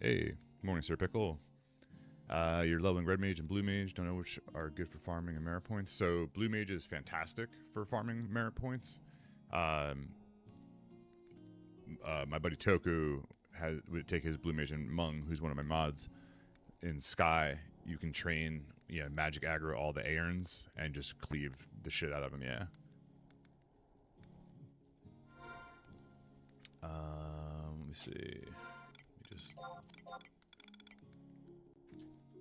Hey, good morning, Sir Pickle. You're leveling Red Mage and Blue Mage. Don't know which are good for farming and merit points. So Blue Mage is fantastic for farming merit points. My buddy Toku would take his Blue Mage and Mung, who's one of my mods. In Sky, you can train, magic aggro all the Aerons and just cleave the shit out of them, yeah. Let me see. I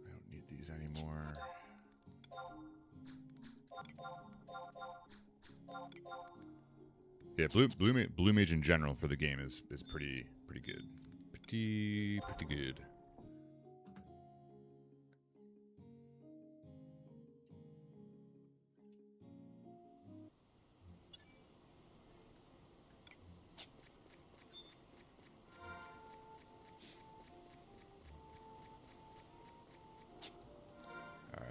don't need these anymore. Yeah, blue mage in general for the game is pretty good. Pretty good.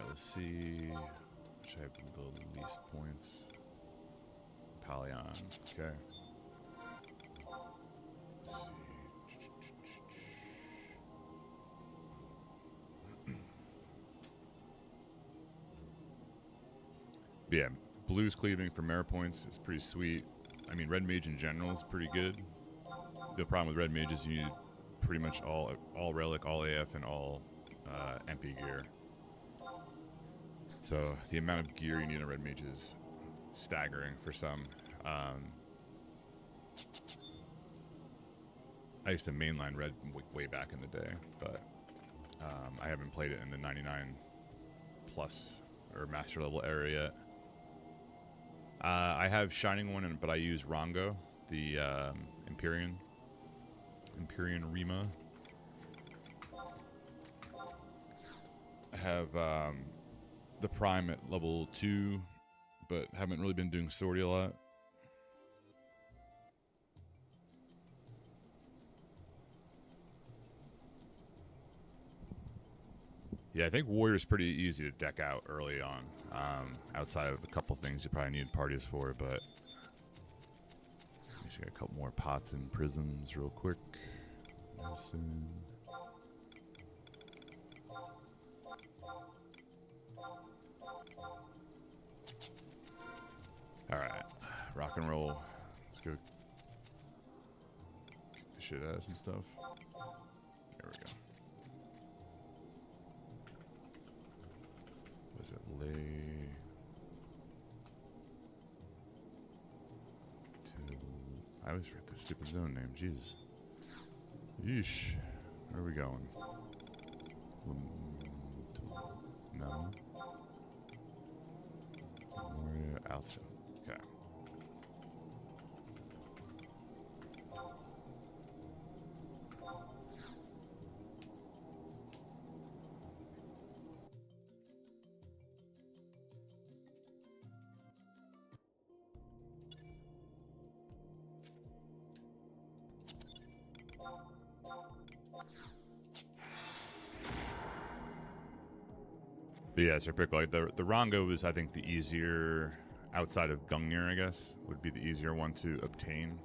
Let's see. Should I have the least points? Palion. Okay. Let's see. Yeah, blue's cleaving for merit points is pretty sweet. I mean, red mage in general is pretty good. The problem with red mage is you need pretty much all relic, all AF, and all MP gear. So the amount of gear you need in a red mage is staggering for some. I used to mainline red way back in the day, but I haven't played it in the 99 plus or master level area yet. I have Shining one, but I use Rongo, the Empyrean Rima. I have the Prime at level 2, but haven't really been doing Swordy a lot. Yeah, I think Warrior's pretty easy to deck out early on, outside of a couple things you probably need parties for, but just got a couple more pots and prisms real quick. Listen. Alright, rock and roll. Let's go kick the shit out of some stuff. There we go. Was it lay to... I always forget the stupid zone name, Jesus. Yeesh. Where are we going? No. Warrior Alto. Okay. But yeah, so pick like the Rongo is I think the easier outside of Gungnir, I guess, would be the easier one to obtain.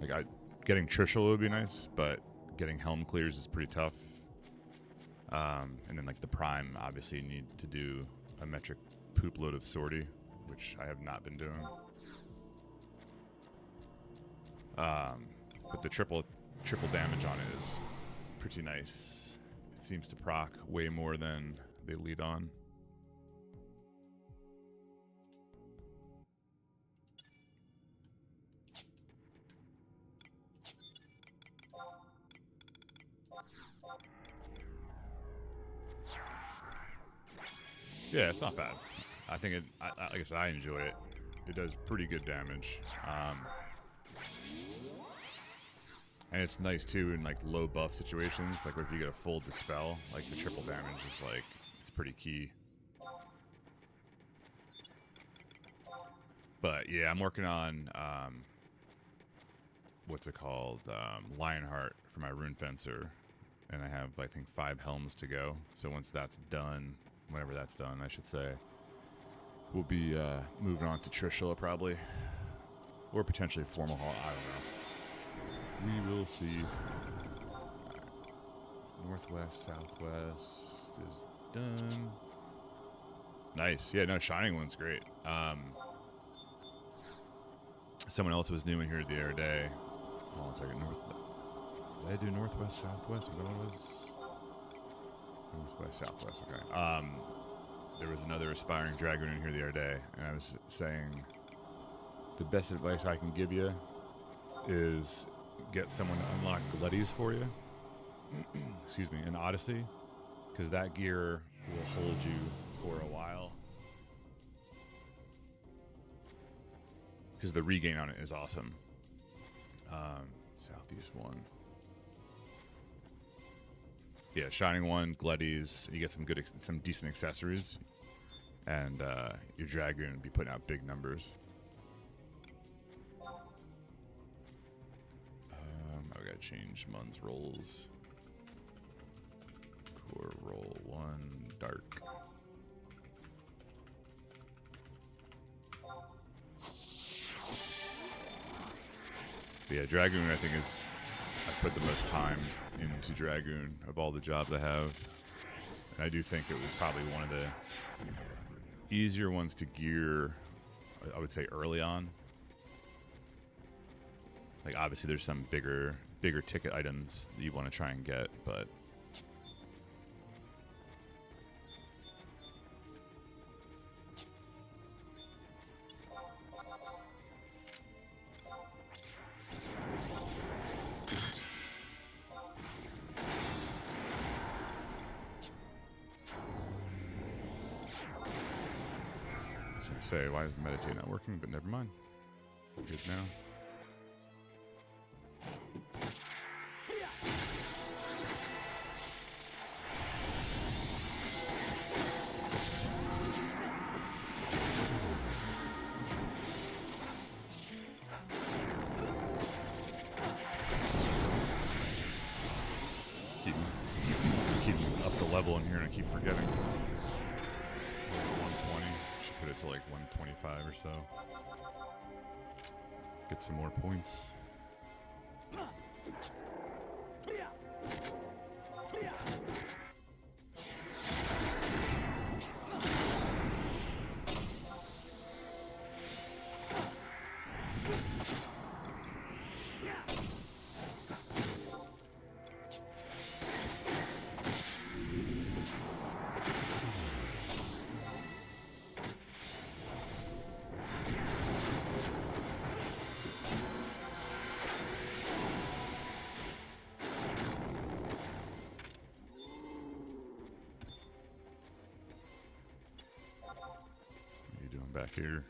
Like getting Trishul would be nice, but getting Helm Clears is pretty tough. And then like the Prime, obviously you need to do a metric poop load of sortie, which I have not been doing. But the triple damage on it is pretty nice. It seems to proc way more than they lead on. Yeah, it's not bad. I think it. Like I said, I enjoy it. It does pretty good damage, and it's nice too in like low buff situations. Like if you get a full dispel, like the triple damage is like it's pretty key. But yeah, I'm working on what's it called, Lionheart for my Rune Fencer, and I have I think 5 helms to go. So once that's done. Whenever that's done, I should say, we'll be moving on to Trishula probably, or potentially Formal Hall. I don't know. We will see. Northwest, Southwest is done. Nice. Yeah, no, Shining One's great. Someone else was new in here the other day. Hold on a second. Did I do Northwest, Southwest? Was that what it was? Northwest, Southwest, okay. There was another aspiring Dragoon in here the other day, and I was saying the best advice I can give you is get someone to unlock Gleddies for you. Excuse me, in Odyssey, because that gear will hold you for a while. Because the regain on it is awesome. Southeast one. Yeah, Shining One, Gleddies. You get some decent accessories, and your Dragoon will be putting out big numbers. I gotta change Mun's rolls. Core roll 1, dark. But yeah, Dragoon I think is I put the most time into Dragoon of all the jobs I have, and I do think it was probably one of the easier ones to gear, I would say, early on. Like obviously there's some bigger ticket items that you want to try and get, but say, why is the meditate not working? But never mind. We're good now. Keep up the level in here, and I keep forgetting. 120. Should put it to like 125 or so. Get some more points. Back here.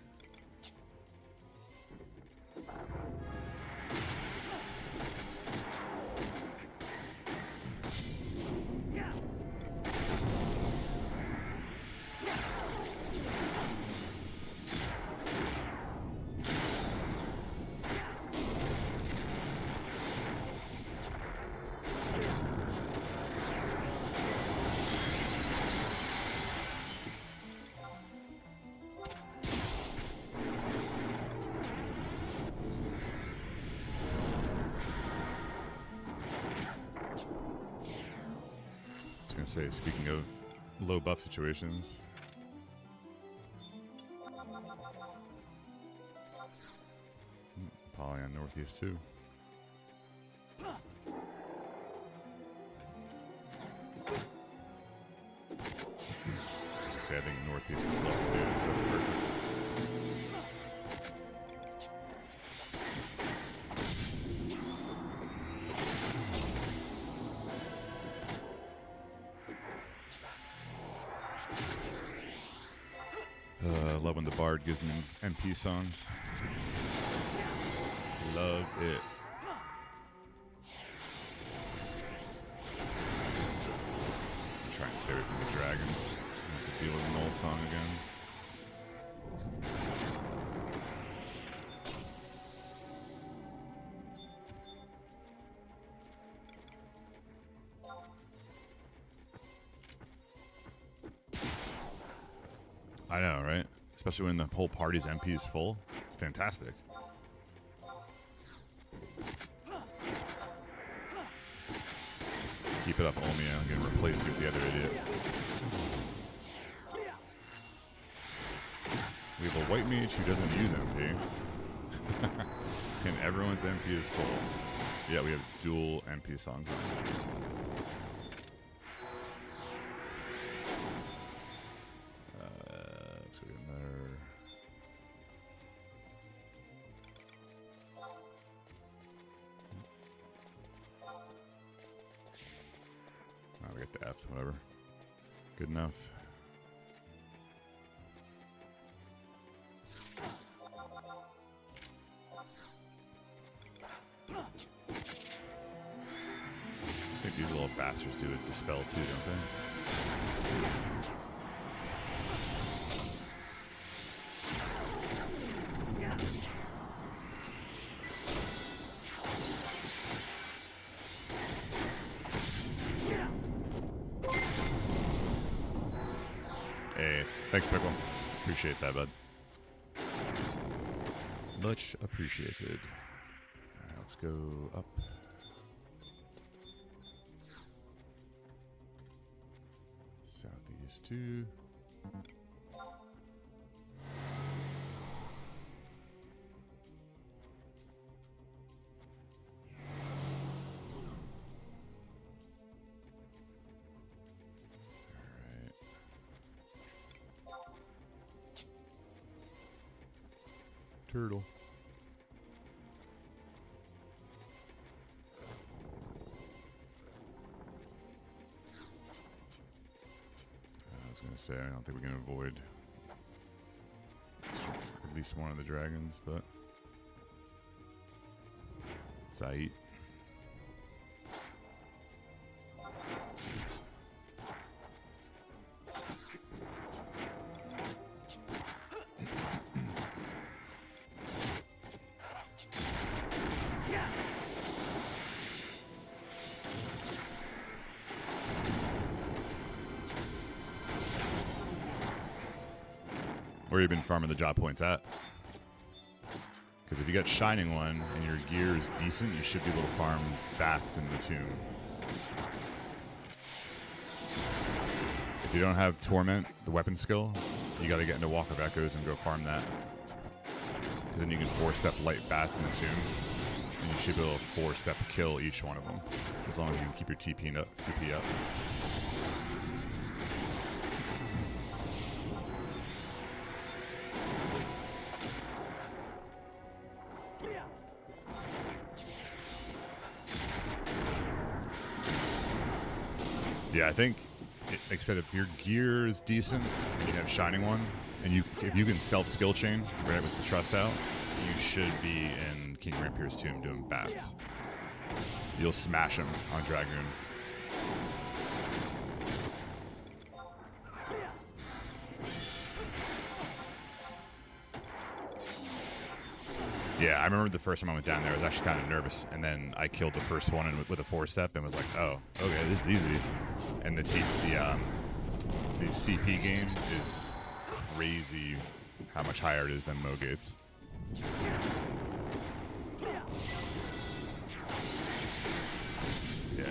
say, speaking of low buff situations. Poly on northeast too. See, I think northeast was still good, so that's perfect. Love when the bard gives me MP songs. Love it. Try and stay away from the dragons. I have to deal with an old song again. I know, right? Especially when the whole party's MP is full. It's fantastic. Keep it up, Omia. I'm going to replace you with the other idiot. We have a white mage who doesn't use MP. And everyone's MP is full. Yeah, we have dual MP songs on. Let's go get another. Oh, we got the F, whatever. Good enough. I think these little bastards do a dispel too, don't they? Hey, thanks, Pickle. Appreciate that, bud. Much appreciated. Alright, let's go up. Southeast 2. Turtle. I was going to say, I don't think we can avoid at least one of the dragons, but it's aight. Where you've been farming the job points at. Because if you got Shining One and your gear is decent, you should be able to farm bats in the tomb. If you don't have Torment, the weapon skill, you got to get into Walk of Echoes and go farm that. Then you can 4-step light bats in the tomb, and you should be able to 4-step kill each one of them, as long as you can keep your TP up. Yeah, I think, like I said, if your gear is decent and you have Shining One, and if you can self-skill chain right with the trust out, you should be in King Rampier's tomb doing bats. You'll smash him on Dragoon. Yeah, I remember the first time I went down there, I was actually kind of nervous, and then I killed the first one with a 4-step and was like, oh, okay, this is easy. And the CP game is crazy how much higher it is than Mo Gates. Yeah.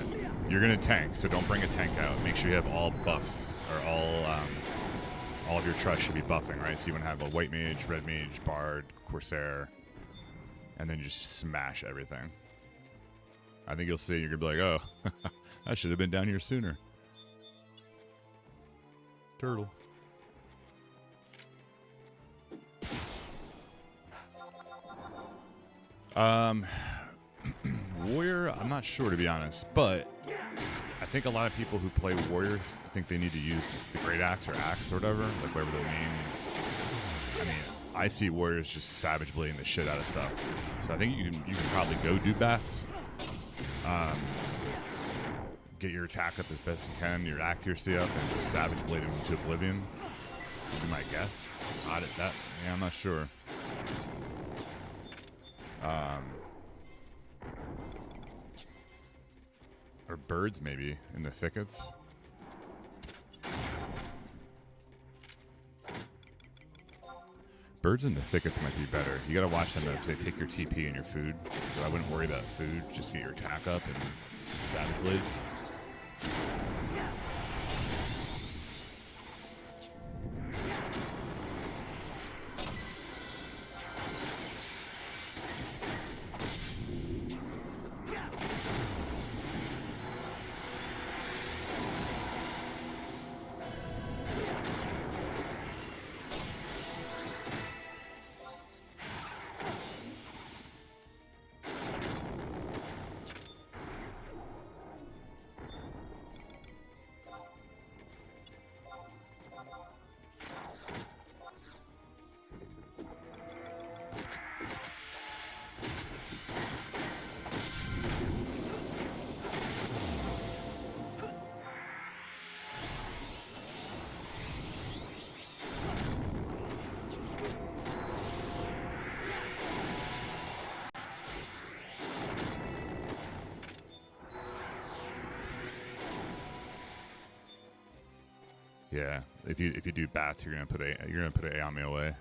You're gonna tank, so don't bring a tank out. Make sure you have all buffs, or all of your trusts should be buffing, right? So you want to have a white mage, red mage, bard, corsair, and then you just smash everything. I think you'll see. You're gonna be like, oh, I should have been down here sooner. Turtle. Warrior, I'm not sure to be honest, but I think a lot of people who play warriors think they need to use the great axe or axe or whatever, like whatever the main. I mean, I see warriors just savage blading the shit out of stuff, so I think you can probably go do bats. Get your attack up as best you can, your accuracy up, and just savage blade them into oblivion. Would be my guess. Not at that. Yeah, I'm not sure. Or birds, maybe, in the thickets. Birds in the thickets might be better. You gotta watch them if they take your TP and your food. So I wouldn't worry about food. Just get your attack up and savage blade. Yeah, if you do bats, you're gonna put an Ayame away.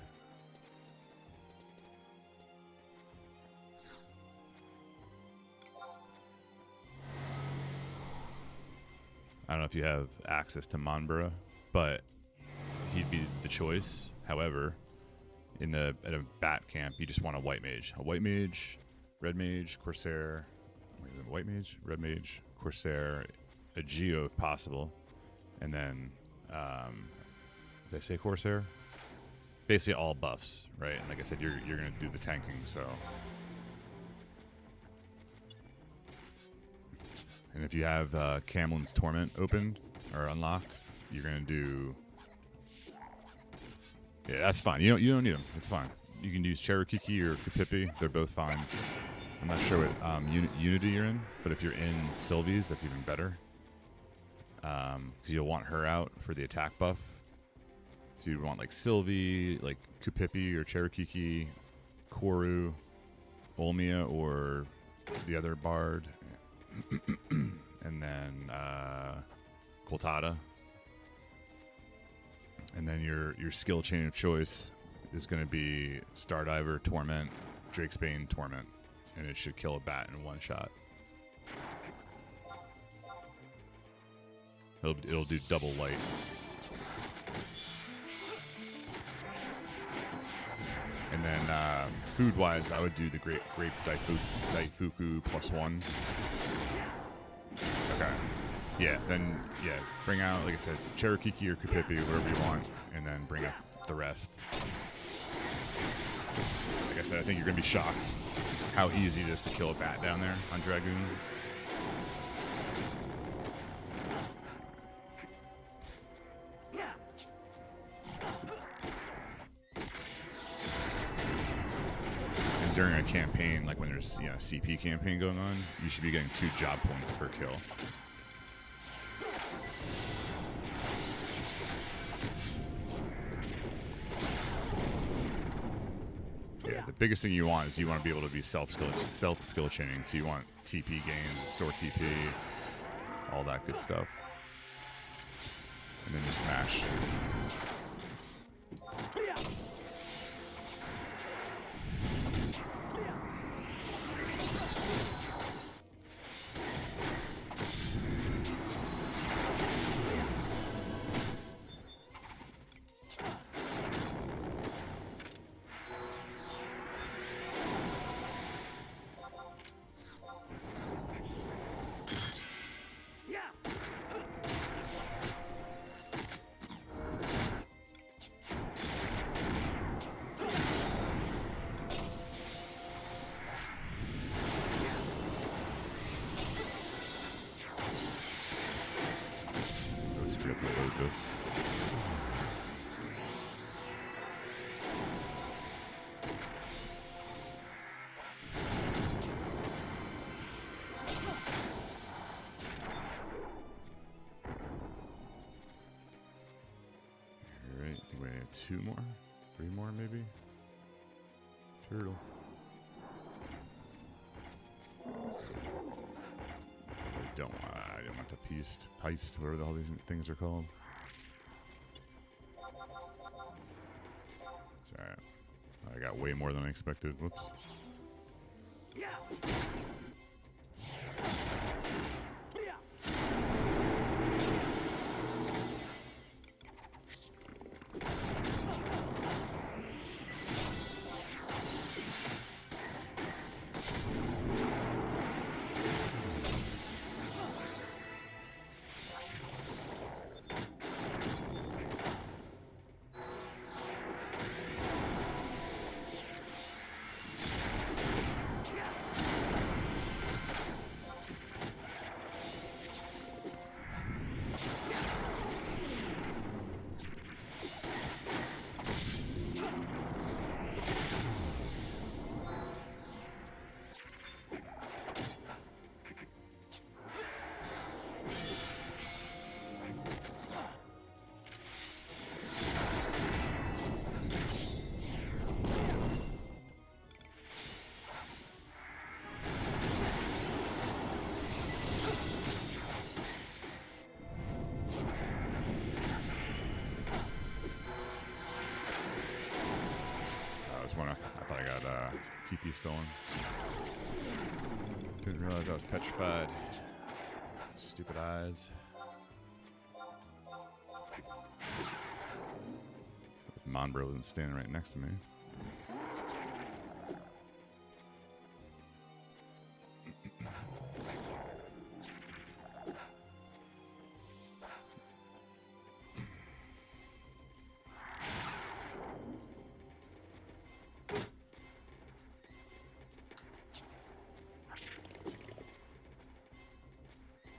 I don't know if you have access to Monbura, but he'd be the choice. However, at a bat camp, you just want a white mage, red mage, corsair, white mage, red mage, corsair, a geo if possible, and then. Did I say corsair? Basically all buffs, right? And like I said, you're gonna do the tanking, so. And if you have Camlin's Torment open or unlocked, you're gonna do. Yeah, that's fine. You don't need them. It's fine. You can use Cherokee or Kupipi. They're both fine. I'm not sure what Unity you're in, but if you're in Sylvie's, that's even better. Because you'll want her out for the attack buff. So you want like Sylvie, like Kupipi or Cherokee, Koru, Olmia, or the other bard, and then Koltada. And then your skill chain of choice is going to be Stardiver, Torment, Drakesbane, Torment, and it should kill a bat in one shot. It'll do double light. And then food-wise, I would do the grape Daifuku +1. Okay. Yeah, then, bring out, like I said, Cherokee or Kupipi, whatever you want, and then bring up the rest. Like I said, I think you're going to be shocked how easy it is to kill a bat down there on Dragoon. During a campaign, like when there's a CP campaign going on, you should be getting 2 job points per kill. Yeah, the biggest thing you want is you want to be able to be self skill chaining. So you want TP gain, store TP, all that good stuff, and then just smash. have to load this. Alright, I think we need 2 more? 3 more maybe? Turtle. I don't want the peist, whatever the hell these things are called. It's alright. I got way more than I expected. Whoops. I thought I got TP stolen. Didn't realize I was petrified. Stupid eyes. If Monbro wasn't standing right next to me.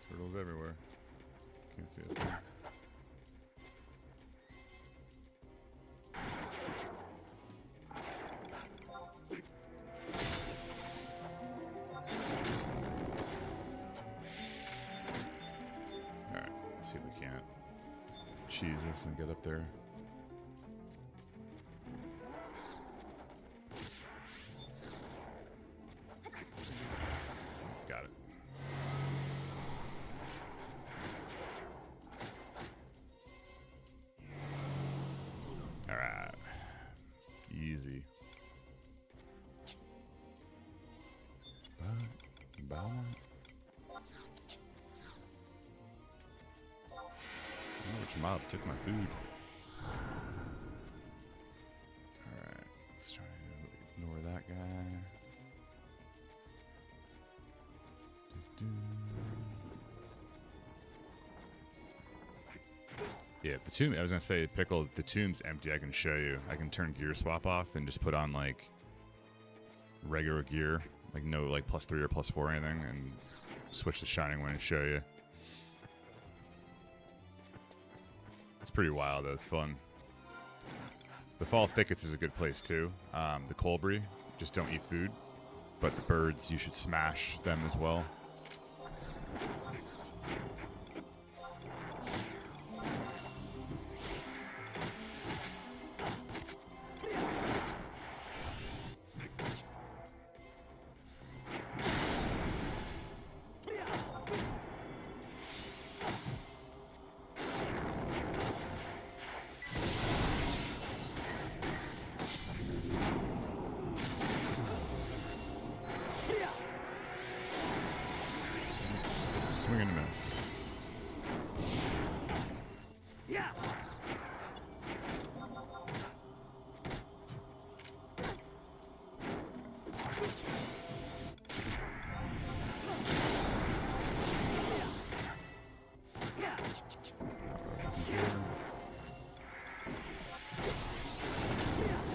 Turtles everywhere. Can't see it. Alright, let's see if we can't cheese this and get up there. Got it. Alright. Easy. I don't know which mob took my food. Alright, let's try to ignore that guy. Yeah, the tomb, I was gonna say, Pickle, the tomb's empty. I can show you. I can turn gear swap off and just put on like regular gear, like no like +3 or +4 or anything, and switch to Shining One and show you. It's pretty wild though, it's fun. The Fall Thickets is a good place too. The Colbury, just don't eat food. But the birds, you should smash them as well. Swing and a miss. Yeah.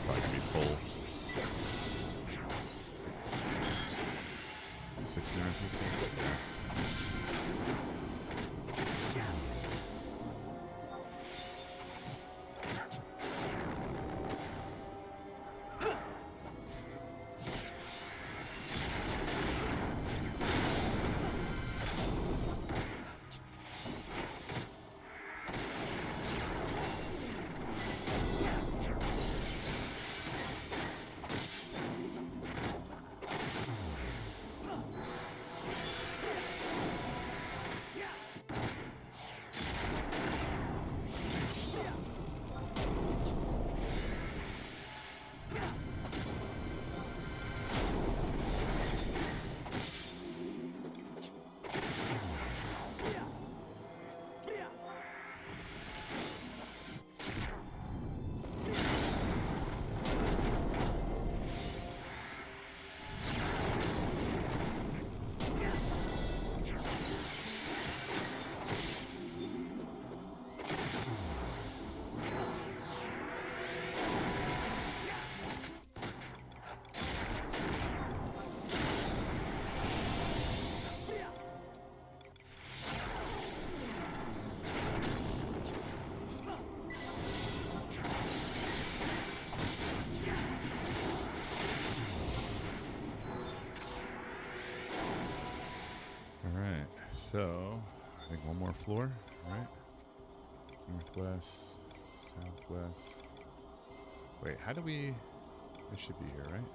Probably gonna be full. 69 people. Yeah. So, I think one more floor, right? Northwest, southwest. Wait, how do we... This should be here, right?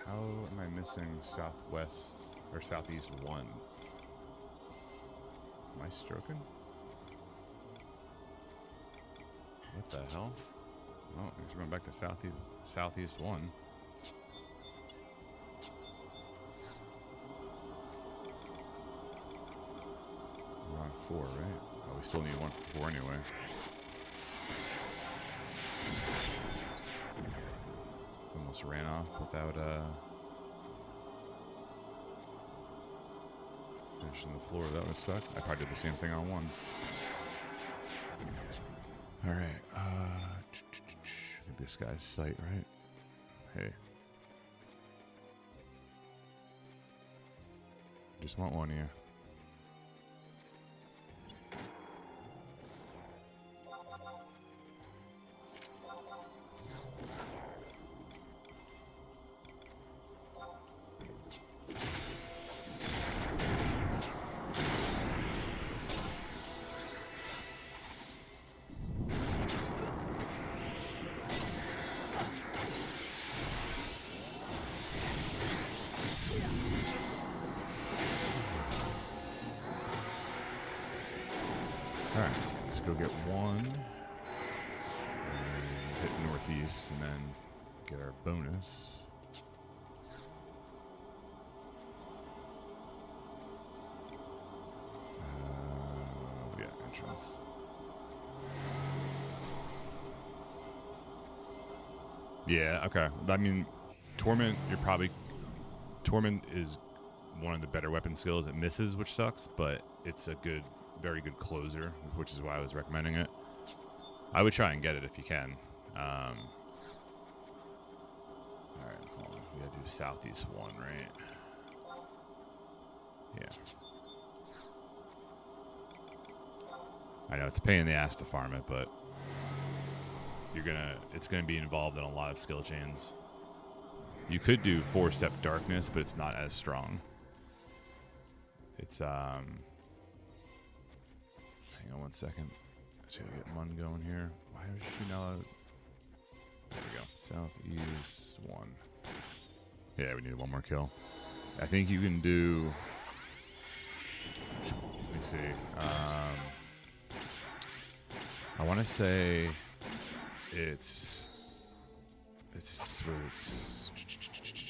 How am I missing southwest or southeast 1? Am I stroking? What the hell? Oh, I guess we're going back to southeast 1. We're on 4, right? Oh, we still need 1 for 4 anyway. Almost ran off without finishing the floor. That would suck. I probably did the same thing on 1. Alright, I think this guy's sight, right? Hey. Just want one of you. Alright, let's go get 1. And hit northeast and then get our bonus. Yeah, entrance. Yeah, okay. I mean, Torment, Torment is one of the better weapon skills. It misses, which sucks, but it's a good, very good closer, which is why I was recommending it. I would try and get it if you can. Alright, hold on. We gotta do southeast 1, right? Yeah. I know it's a pain in the ass to farm it, but it's gonna be involved in a lot of skill chains. You could do 4-step darkness, but it's not as strong. It's hang on 1 second. Let's gotta get Mun going here. Why is she not? There we go. Southeast 1. Yeah, we need 1 more kill. I think you can do. Let me see. I want to say it's.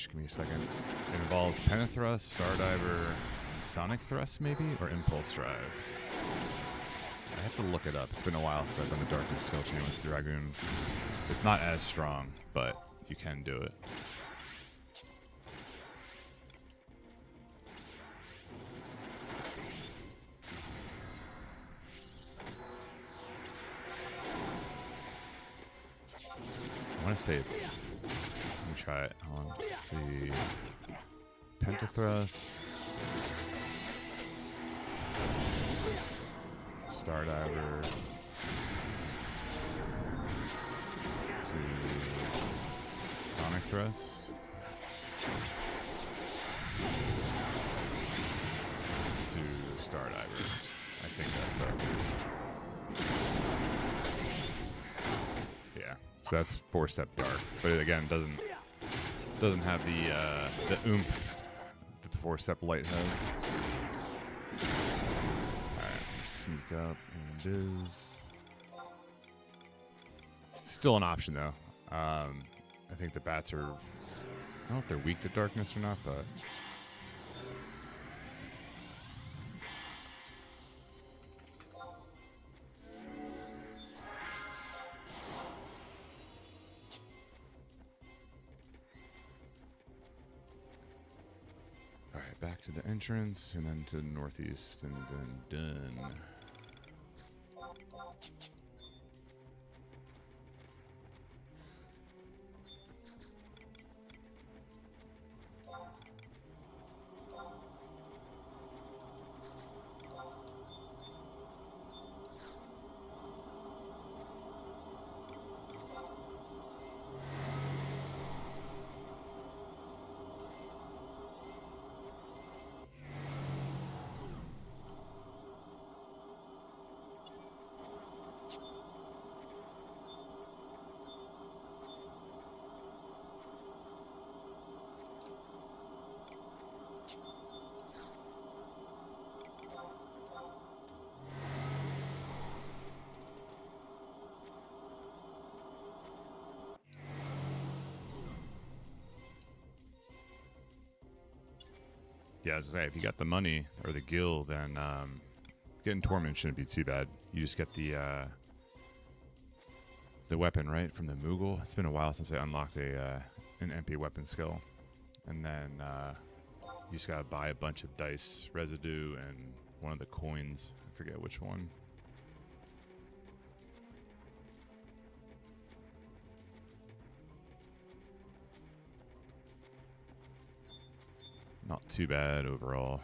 Give me a second. It involves Penethrust, Stardiver, Sonic Thrust maybe, or Impulse Drive. I have to look it up. It's been a while since I've done the Darkness skill chain with Dragoon. It's not as strong, but you can do it. I want to say it's... Let me try it. Hold on. Let's see. Pentathrust. Stardiver. To Sonic Thrust. To Stardiver. I think that's what it is. Yeah. So that's 4-step dark, but it again doesn't have the oomph that the 4-step light has. Alright, sneak up and it is. It's still an option though. I think the bats are, I don't know if they're weak to darkness or not, but back to the entrance, and then to the northeast, and then done. Yeah, I was gonna say, if you got the money or the gil, then getting Torment shouldn't be too bad. You just get the weapon, right, from the Moogle. It's been a while since I unlocked an MP weapon skill. And then you just gotta buy a bunch of dice residue and one of the coins. I forget which one. Not too bad overall.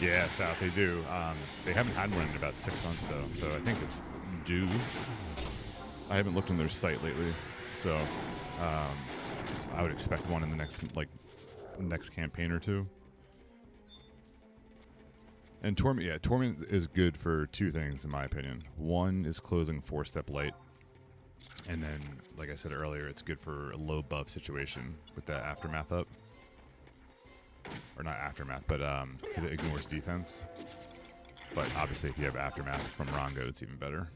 Yeah, South, they do. They haven't had one in about 6 months, though, so I think it's due. I haven't looked on their site lately, so I would expect one in the next campaign or two. And Torment, yeah, Torment is good for 2 things, in my opinion. One is closing 4-step light, and then, like I said earlier, it's good for a low buff situation with that Aftermath up. Or not Aftermath, but because it ignores defense. But obviously if you have Aftermath from Rongo, it's even better.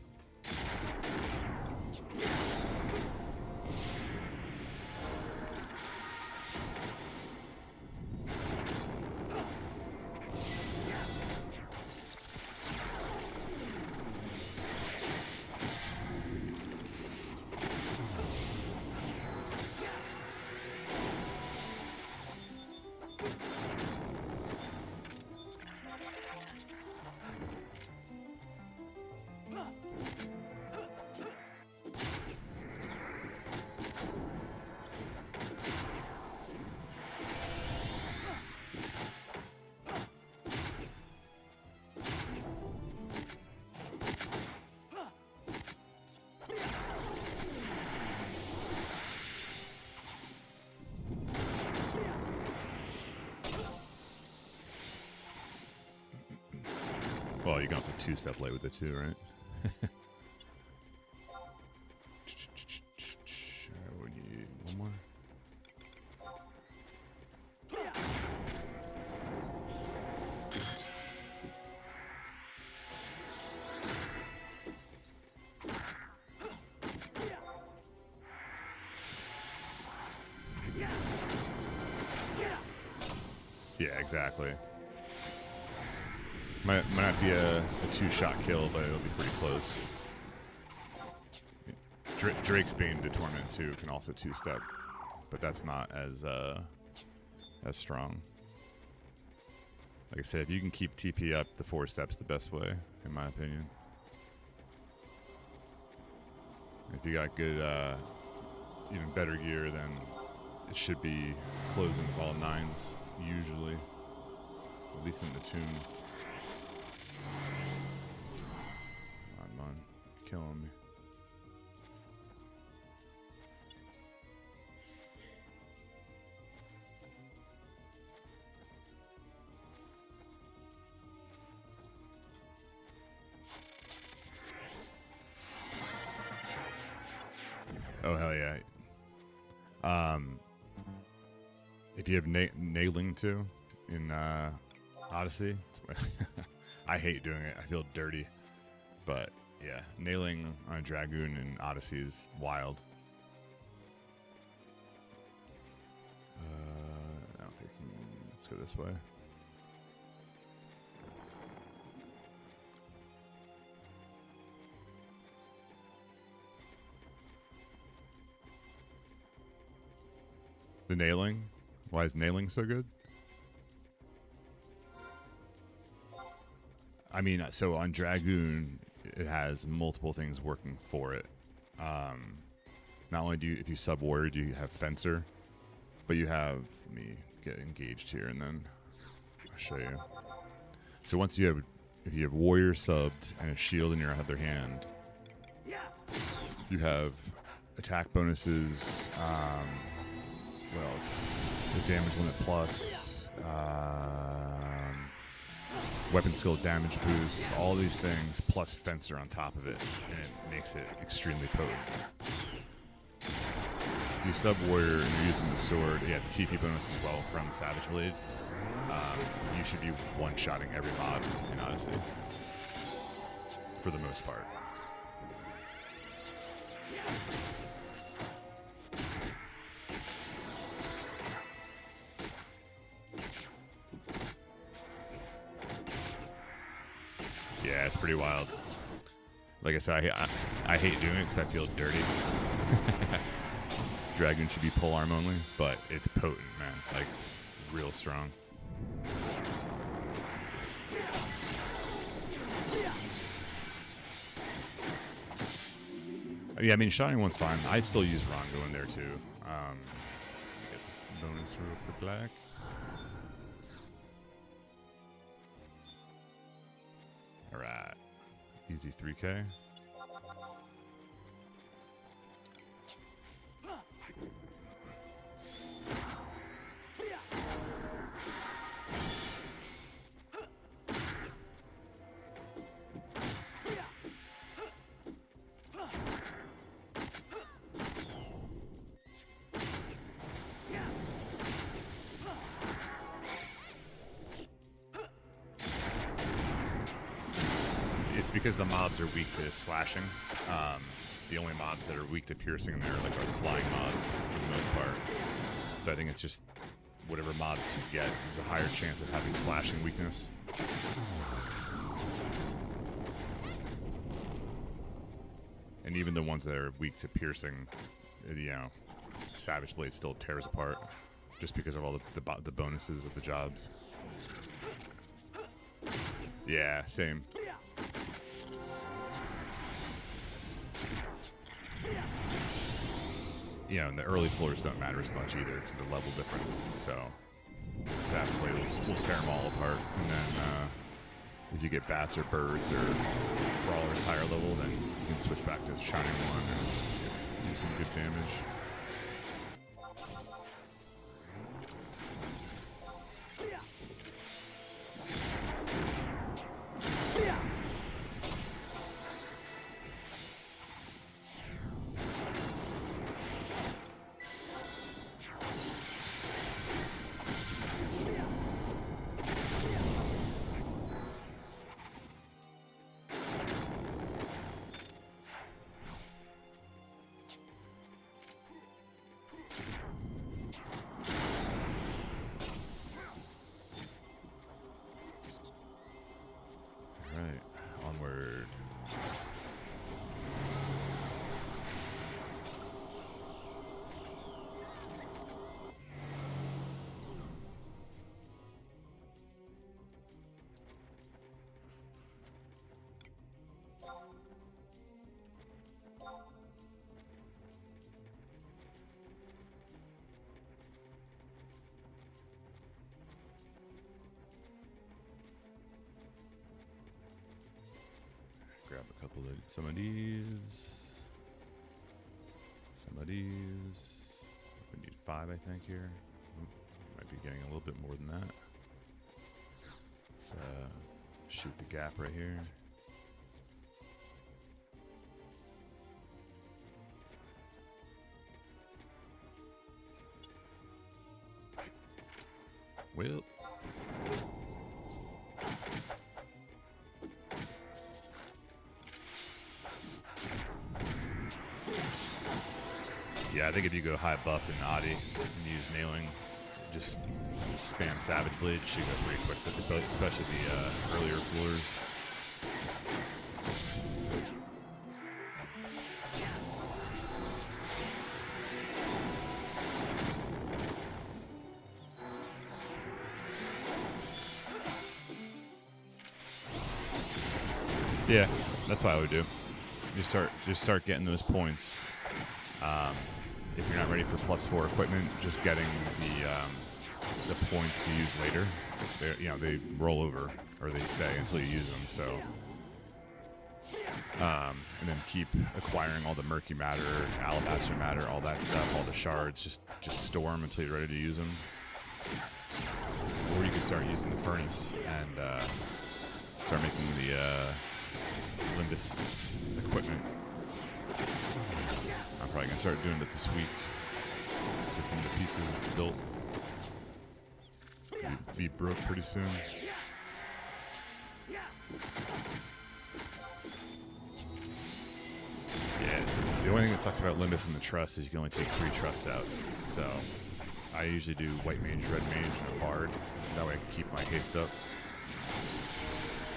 Well, you can also 2-step light with it too, right? We need one more. Yeah, exactly. Might not be a 2-shot kill, but it'll be pretty close. Drake's Bane to Torment too can also 2-step, but that's not as strong. Like I said, if you can keep TP up, the 4-step's the best way, in my opinion. If you got good, even better gear, then it should be closing with all 9s, usually. At least in the tune. Come on, killing me. Oh, hell yeah. If you have nailing too in Odyssey, I hate doing it. I feel dirty. But Yeah, nailing on a Dragoon in Odyssey is wild. I don't think... Let's go this way. The nailing? Why is nailing so good? I mean, so on Dragoon, it has multiple things working for it. Not only do you, if you sub warrior, do you have fencer, but you have, let me get engaged here and then I'll show you. So once you have, if you have warrior subbed and a shield in your other hand, you have attack bonuses, what else? The damage limit plus, weapon skill damage boost, all these things, plus fencer on top of it, and it makes it extremely potent. If you sub warrior and you're using the sword, yeah, the TP bonus as well from Savage Blade, you should be one-shotting every mob in Odyssey, for the most part. Yeah, it's pretty wild. Like I said, I hate doing it because I feel dirty. Dragoon should be polearm only, but it's potent, man. Like, real strong. Yeah, I mean, Shining One's fine. I still use Rongo in there, too. Get this bonus real quick, black. Alright. Easy 3K. Because the mobs are weak to slashing. The only mobs that are weak to piercing in there are the flying mobs for the most part. So I think it's just whatever mobs you get, there's a higher chance of having slashing weakness. And even the ones that are weak to piercing, you know, Savage Blade still tears apart just because of all the bonuses of the jobs. Yeah, same. You know, and the early floors don't matter as much either because of the level difference. So, Savage Blade will tear them all apart. And then, if you get bats or birds or crawlers higher level, then you can switch back to Shining One and do some good damage. Grab a couple of some of these. We need 5, I think, here. Might be getting a little bit more than that. Let's shoot the gap right here. Well. Yeah, I think if you go high buff in Adi and use nailing, just spam Savage Blade, you should go pretty quick, especially the earlier floors. Yeah, that's what I would do. Just start getting those points. If you're not ready for +4 equipment, just getting the points to use later. They roll over or they stay until you use them. So, and then keep acquiring all the murky matter, alabaster matter, all that stuff, all the shards. Just store them until you're ready to use them. Or you can start using the furnace and start making the Limbus equipment. I'm probably gonna start doing it this week. Get some of the pieces built. Be broke pretty soon. Yeah, the only thing that sucks about Limbus and the trust is you can only take 3 trusts out. So I usually do white mage, red mage, and a bard. That way I can keep my haste up.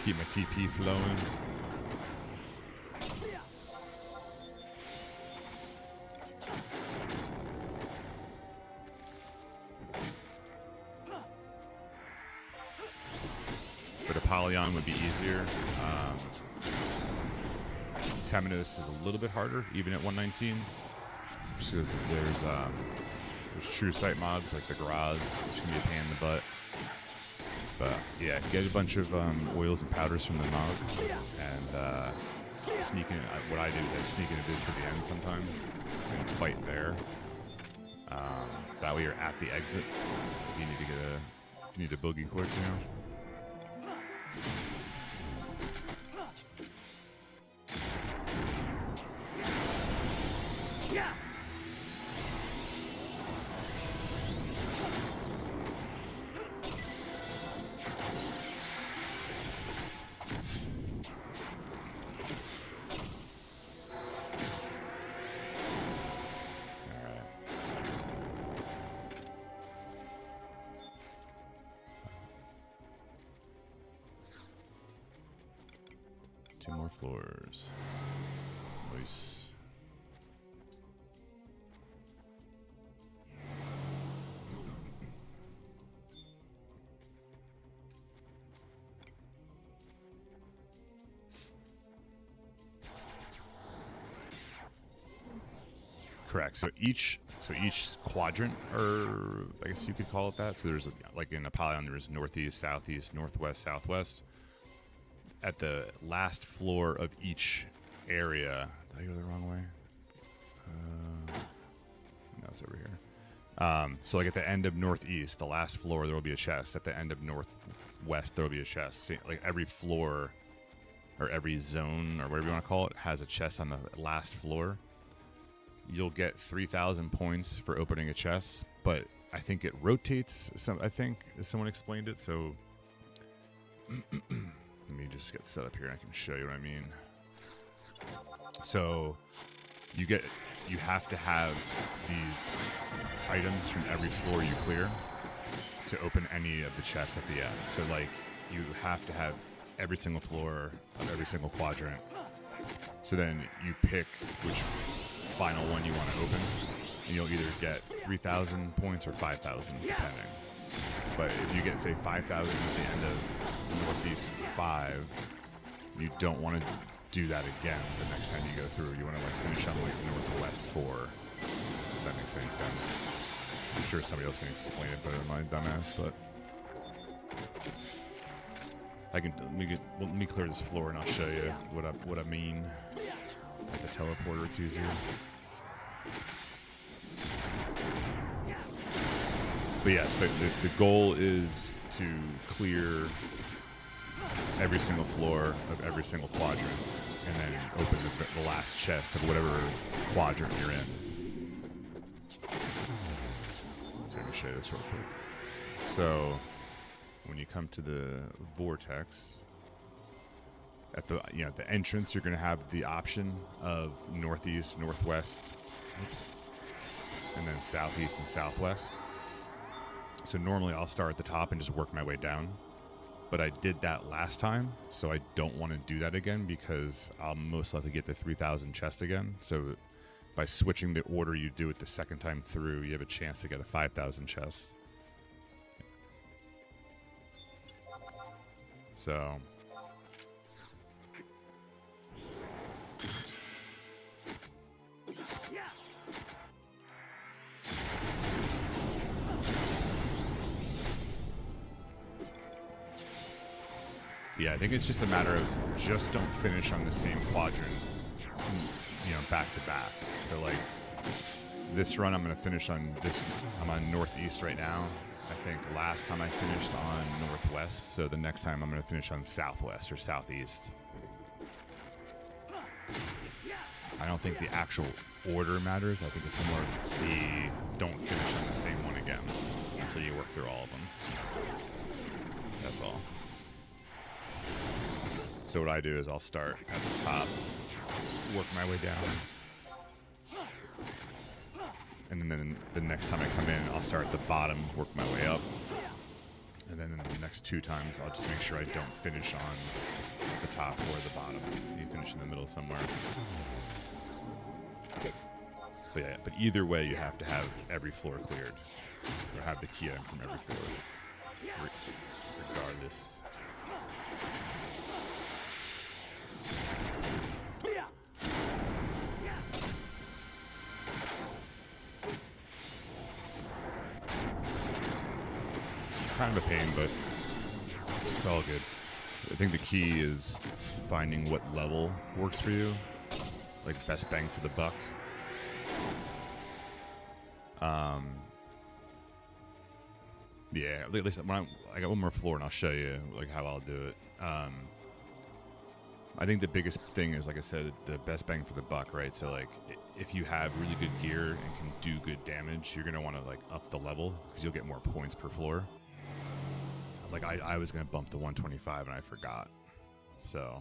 Keep my TP flowing. But Apollyon would be easier. Temenos is a little bit harder, even at 119. Just because there's true sight mobs like the Graz, which can be a pain in the butt. But yeah, get a bunch of oils and powders from the mob, and sneak in. What I do is I sneak in a biz to the end sometimes and fight there. That way you're at the exit. If you need to boogie quick, you know. Two more floors. Nice. Correct. So each quadrant, or I guess you could call it that. So there's like in Apollyon, there's northeast, southeast, northwest, southwest. At the last floor of each area, did I go the wrong way? No, it's over here. So like at the end of northeast, the last floor, there will be a chest. At the end of northwest, there will be a chest. Like every floor or every zone or whatever you want to call it has a chest on the last floor. You'll get 3,000 points for opening a chest, but I think it rotates. I think someone explained it. So let me just get set up here and I can show you what I mean. So you have to have these items from every floor you clear to open any of the chests at the end. So like you have to have every single floor of every single quadrant. So then you pick which final one you want to open, and you'll either get 3,000 points or 5,000 depending. But if you get, say, 5,000 at the end of Northeast 5, you don't want to do that again the next time you go through. You want to like finish on like Northwest 4, if that makes any sense. I'm sure somebody else can explain it better than my dumbass, but let me clear this floor and I'll show you what I mean. Like the teleporter, it's easier. But yes, the goal is to clear every single floor of every single quadrant and then open the last chest of whatever quadrant you're in. So let me show you this real quick. So when you come to the vortex, at the the entrance, you're going to have the option of northeast, northwest. Oops. and then southeast and southwest. So normally I'll start at the top and just work my way down. But I did that last time, so I don't want to do that again because I'll most likely get the 3,000 chest again. So by switching the order you do it the second time through, you have a chance to get a 5,000 chest. So... yeah, I think it's just a matter of just don't finish on the same quadrant, you know, back to back. So like this run, I'm going to finish on this. I'm on northeast right now. I think last time I finished on northwest. So the next time I'm going to finish on southwest or southeast. I don't think the actual order matters. I think it's more the don't finish on the same one again until you work through all of them. That's all. So what I do is I'll start at the top, work my way down, and then the next time I come in, I'll start at the bottom, work my way up, and then the next 2 times, I'll just make sure I don't finish on the top or the bottom. You finish in the middle somewhere. But yeah, but either way, you have to have every floor cleared, or have the key item from every floor, regardless. Kind of a pain, but it's all good. I think the key is finding what level works for you, like best bang for the buck. Yeah, at least when I got one more floor and I'll show you like how I'll do it. I think the biggest thing is, like I said, the best bang for the buck, right? So like if you have really good gear and can do good damage, you're gonna want to like up the level because you'll get more points per floor. Like I was gonna bump to 125 and I forgot, so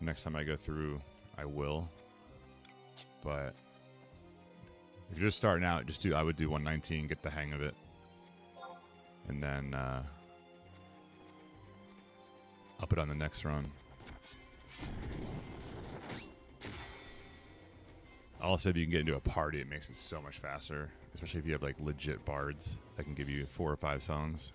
next time I go through I will. But if you're just starting out, I would do 119, get the hang of it, and then up it on the next run. Also, if you can get into a party, it makes it so much faster, especially if you have like legit bards that can give you 4 or 5 songs.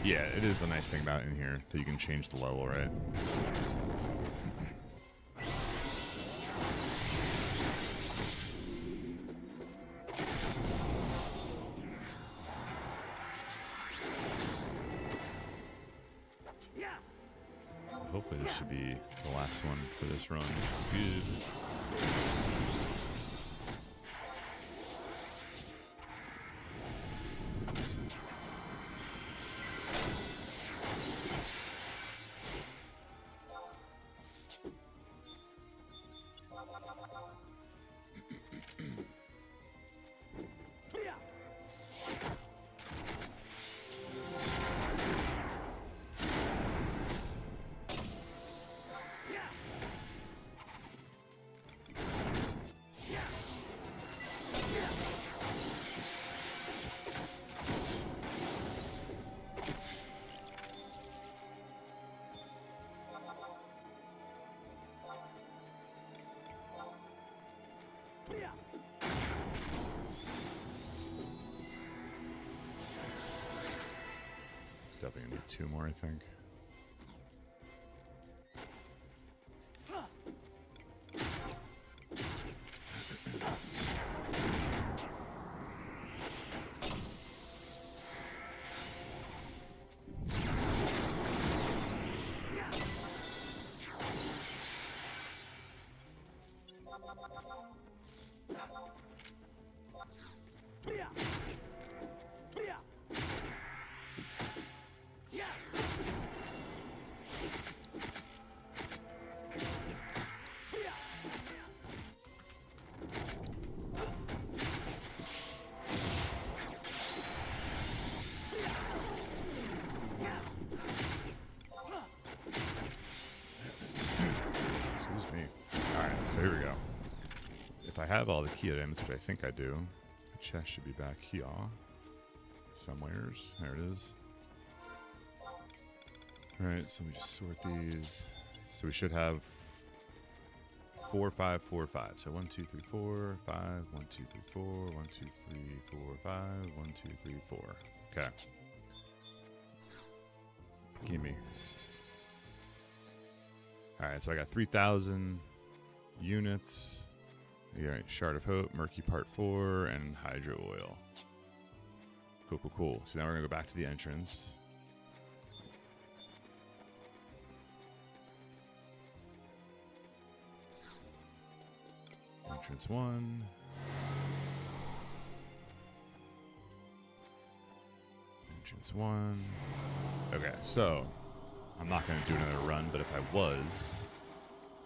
Yeah, it is the nice thing about in here that you can change the level, right? So hopefully this should be the last one for this run, which is good. Definitely gonna need 2 more, I think. have all the key items, which I think I do, the chest should be back here somewheres. There it is. Alright, so we just sort these. So we should have 4, 5, 4, 5. So 1, 2, 3, 4, 5, 1, 2, 3, 4, 1, 2, 3, 4, 5, 1, 2, 3, 4. Okay. Gimme. Alright, so I got 3,000 units. Alright, Shard of Hope, Murky Part 4, and Hydro Oil. Cool, cool, cool. So now we're going to go back to the entrance. Entrance 1. Entrance 1. Okay, so I'm not going to do another run, but if I was,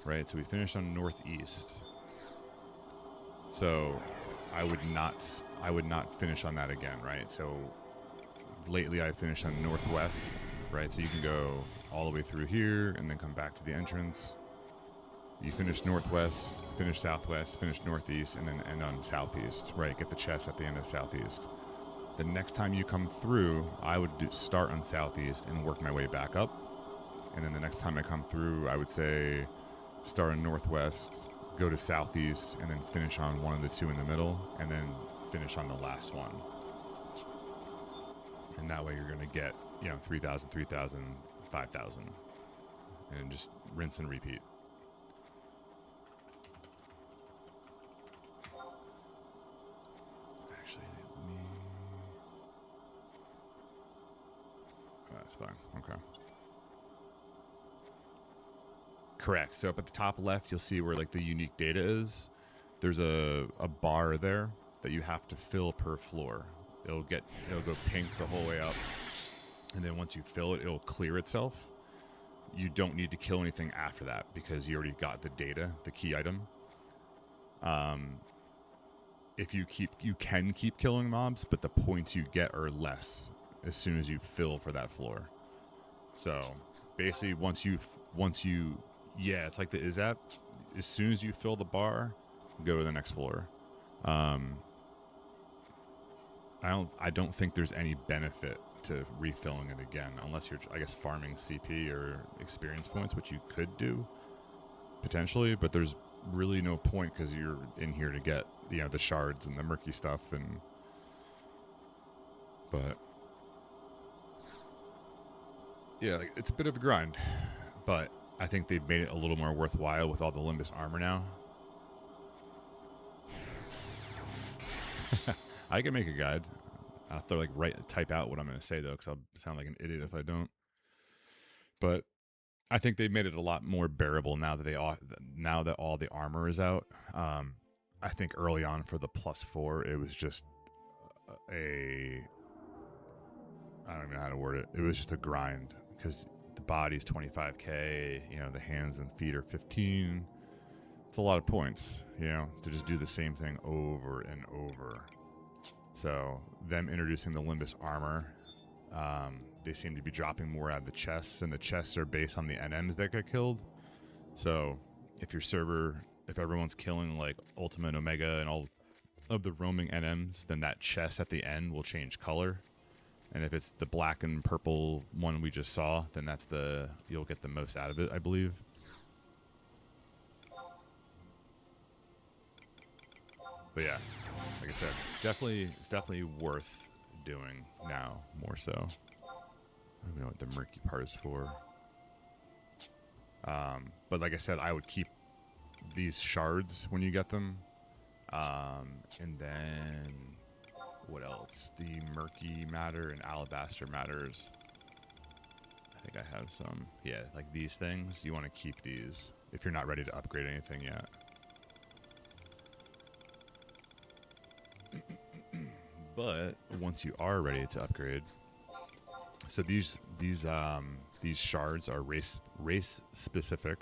right, so we finished on northeast. So I would not finish on that again, right? So lately I finished on northwest, right? So you can go all the way through here and then come back to the entrance. You finish northwest, finish southwest, finish northeast, and then end on southeast, right? Get the chest at the end of southeast. The next time you come through, I would start on southeast and work my way back up. And then the next time I come through, I would say start in northwest, go to southeast, and then finish on one of the two in the middle, and then finish on the last one. And that way you're going to get, 3,000, 3,000, 5,000. And just rinse and repeat. Actually, let me... Oh, that's fine. Okay. Correct. So up at the top left, you'll see where like the unique data is. There's a bar there that you have to fill per floor. It'll go pink the whole way up, and then once you fill it, it'll clear itself. You don't need to kill anything after that because you already got the data, the key item. If you can keep killing mobs, but the points you get are less as soon as you fill for that floor. So basically, once you yeah, it's like the Is app. As soon as you fill the bar, go to the next floor. I don't think there's any benefit to refilling it again, unless you're, I guess, farming CP or experience points, which you could do potentially. But there's really no point because you're in here to get the shards and the murky stuff, but yeah, like, it's a bit of a grind, but I think they've made it a little more worthwhile with all the Limbus armor now. I can make a guide. I'll have to type out what I'm going to say though, because I'll sound like an idiot if I don't. But I think they've made it a lot more bearable now that all the armor is out. I think early on for the +4, it was just I don't even know how to word it. It was just a grind because the body's 25k, the hands and feet are 15. It's a lot of points, to just do the same thing over and over. So them introducing the Limbus armor, they seem to be dropping more out of the chests, and the chests are based on the NMs that get killed. So if everyone's killing like Ultima and Omega and all of the roaming NMs, then that chest at the end will change color. And if it's the black and purple one we just saw, then you'll get the most out of it, I believe. But yeah, like I said, it's definitely worth doing now more so. I don't know what the murky part is for. But like I said, I would keep these shards when you get them. And then what else? The murky matter and alabaster matters. I think I have some. Yeah, like these things. You want to keep these if you're not ready to upgrade anything yet. But once you are ready to upgrade, so these shards are race specific.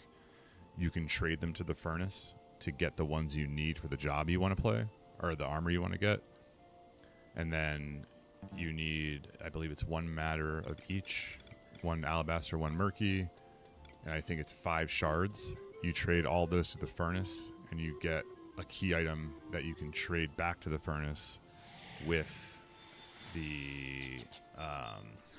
You can trade them to the furnace to get the ones you need for the job you want to play, or the armor you want to get. And then you need, I believe it's 1 matter of each, 1 alabaster, 1 murky, and I think it's 5 shards. You trade all those to the furnace, and you get a key item that you can trade back to the furnace with the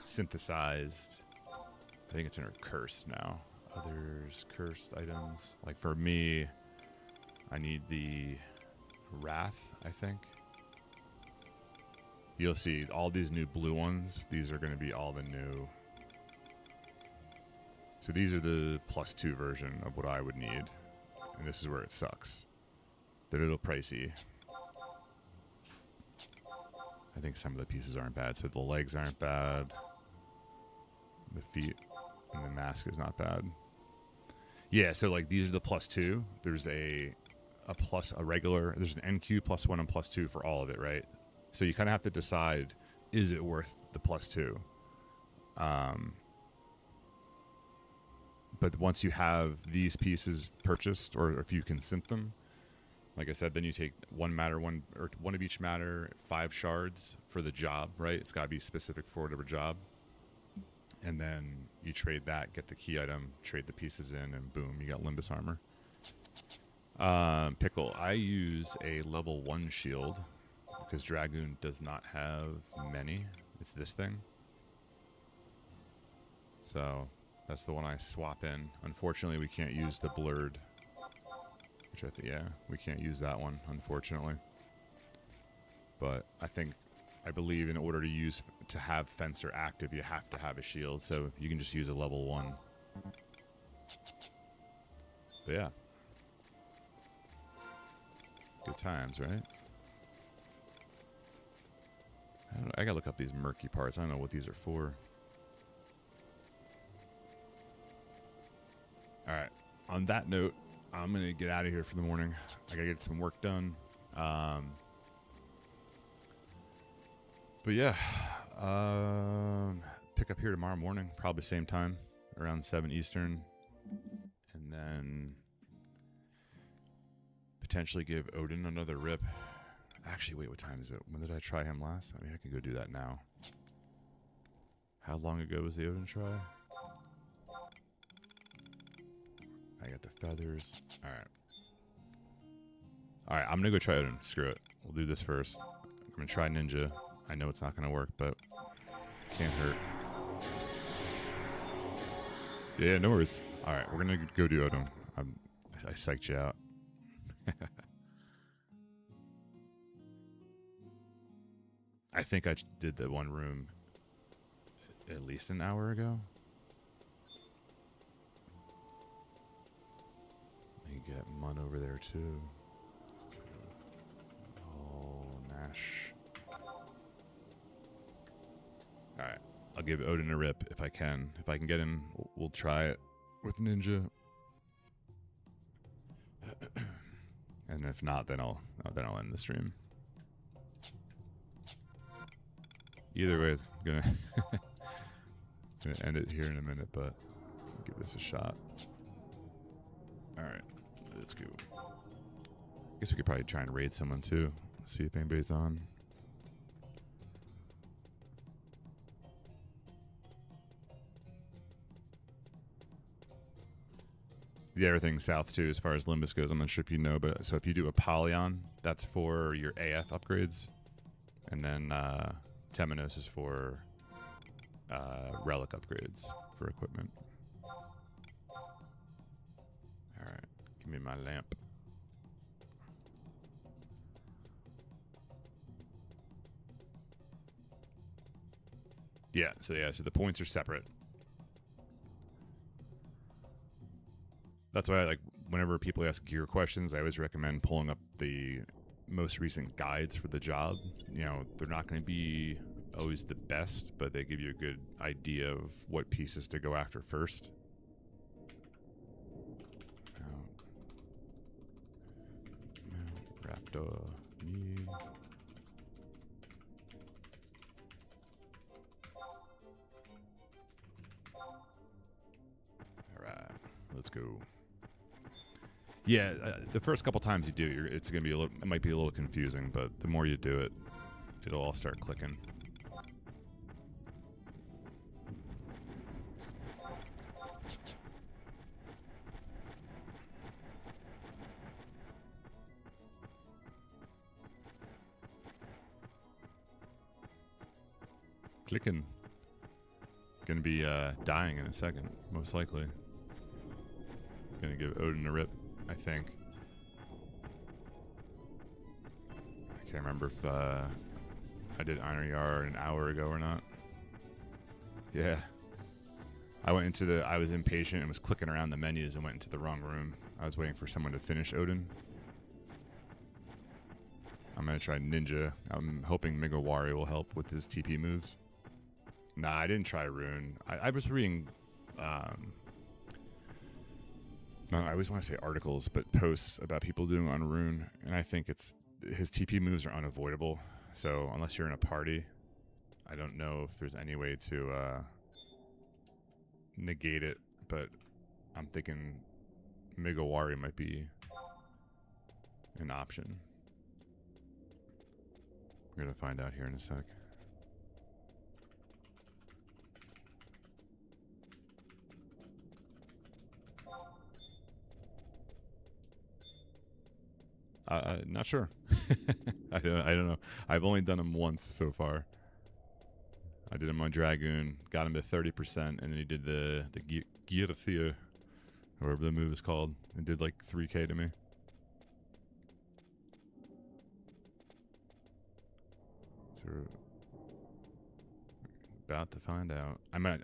synthesized. I think it's under cursed now. Others cursed items. Like for me, I need the wrath, I think. You'll see all these new blue ones. These are going to be all the new. So these are the +2 version of what I would need. And this is where it sucks. They're a little pricey. I think some of the pieces aren't bad. So the legs aren't bad. The feet and the mask is not bad. Yeah, so like these are the +2. There's a regular. There's an NQ +1 and +2 for all of it, right? So you kind of have to decide, is it worth the +2? But once you have these pieces purchased, or if you can synth them, like I said, then you take one of each matter, 5 shards for the job, right? It's got to be specific for whatever job. And then you trade that, get the key item, trade the pieces in, and boom, you got Limbus armor. Pickle, I use a level 1 shield because Dragoon does not have many. It's this thing. So that's the one I swap in. Unfortunately, we can't use the blurred, which I think, yeah, we can't use that one, unfortunately. But I believe in order to have Fencer active, you have to have a shield, so you can just use a level 1. But yeah. Good times, right? I gotta look up these murky parts. I don't know what these are for. Alright. On that note, I'm gonna get out of here for the morning. I gotta get some work done. But yeah, pick up here tomorrow morning, probably same time, around 7 Eastern, and then potentially give Odin another rip. Actually, wait, what time is it? When did I try him last? I mean, I could go do that now. How long ago was the Odin try? I got the feathers. Alright. Alright, I'm gonna go try Odin. Screw it. We'll do this first. I'm gonna try Ninja. I know it's not gonna work, but can't hurt. Yeah, no worries. Alright, we're gonna go do Odin. I psyched you out. I think I did the one room at least an hour ago. You get Mun over there too. Oh, Nash. Alright, I'll give Odin a rip if I can. If I can get in, we'll try it with Ninja. And if not, then I'll end the stream. Either way, I'm gonna end it here in a minute, but give this a shot. Alright, let's go. I guess we could probably try and raid someone too. See if anybody's on. Yeah, everything's south too as far as Limbus goes. I'm not sure if you know, but so if you do a Polyon, that's for your AF upgrades. And then Temenos is for relic upgrades for equipment. Alright, give me my lamp. So the points are separate. That's why I like whenever people ask gear questions, I always recommend pulling up the most recent guides for the job. You know, they're not going to be always the best, but they give you a good idea of what pieces to go after first. Raptor. Yeah. Alright, let's go. Yeah, the first couple times you do, it's gonna be it might be a little confusing, but the more you do it, it'll all start clicking. clicking. Gonna be dying in a second, most likely. Gonna give Odin a rip, I think. I can't remember if I did Iron Yar an hour ago or not. Yeah. I went into the... I was impatient and was clicking around the menus and went into the wrong room. I was waiting for someone to finish Odin. I'm gonna try Ninja. I'm hoping Migawari will help with his TP moves. Nah, I didn't try Rune. I was reading... no, I always want to say articles, but posts about people doing on Rune, and I think it's... His TP moves are unavoidable, so unless you're in a party, I don't know if there's any way to negate it, but I'm thinking Migawari might be an option. We're gonna find out here in a sec. Not sure. I don't know. I've only done him once so far. I did him on Dragoon, got him to 30%, and then he did the Gearthia, whatever the move is called. It did like 3k to me. So we're about to find out. I might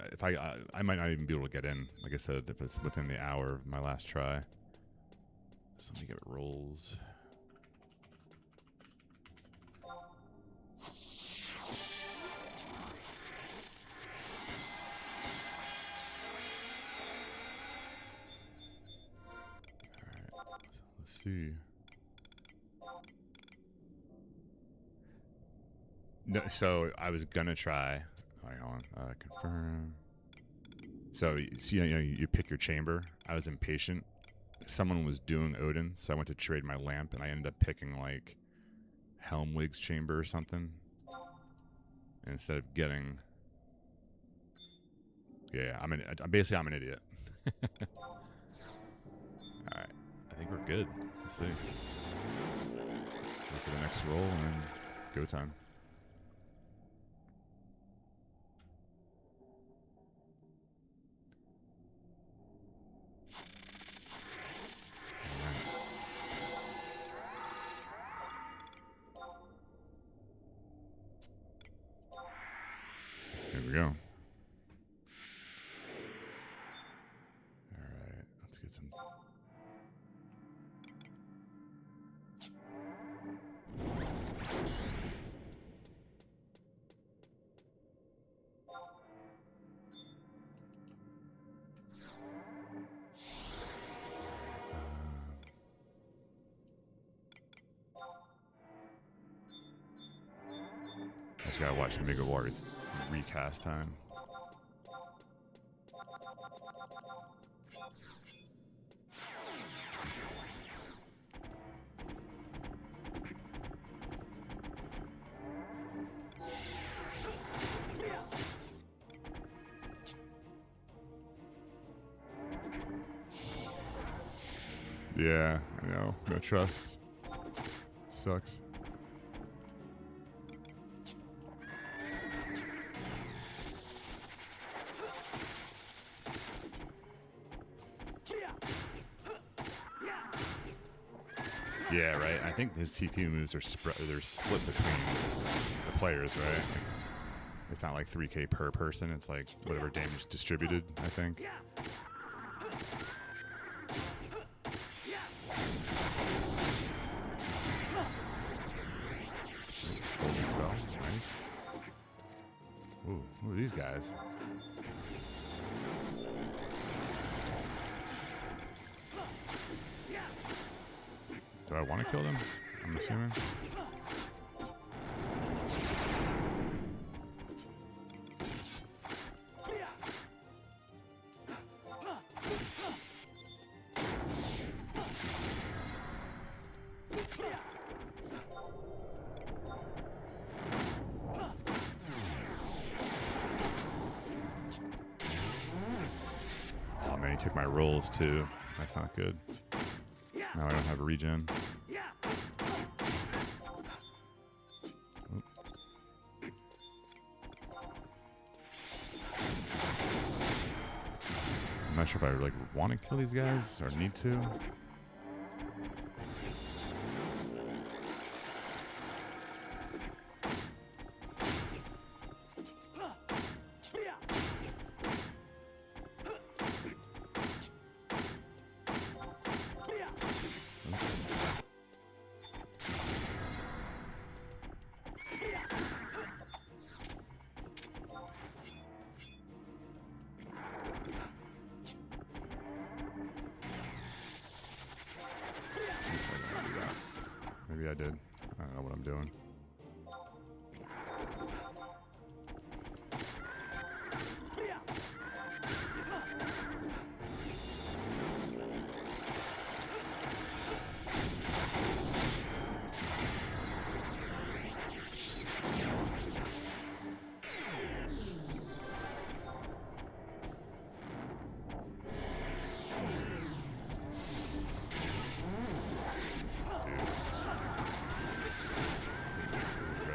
not even be able to get in. Like I said, if it's within the hour of my last try. So let me get rolls. Let's see. No, so I was gonna try. Hang on, confirm. So you pick your chamber. I was impatient. Someone was doing Odin, so I went to trade my lamp, and I ended up picking like Helmwig's chamber or something. And instead of getting, yeah, I'm an idiot. All right. I think we're good. Let's see. Wait for the next roll and then go time. Here we go. Alright, let's get some... I just gotta watch Migawari's recast time. Yeah, I know. No trust. Sucks. Yeah, right. I think his TP moves are they're split between the players, right? It's not like 3k per person. It's like whatever damage distributed, I think. Holy spell. Nice. Ooh, who are these guys? Do I want to kill them? I'm assuming. Oh man, he took my rolls too. That's not good. Now I don't have a regen. not sure if I like want to kill these guys or need to. Maybe I did. I don't know what I'm doing.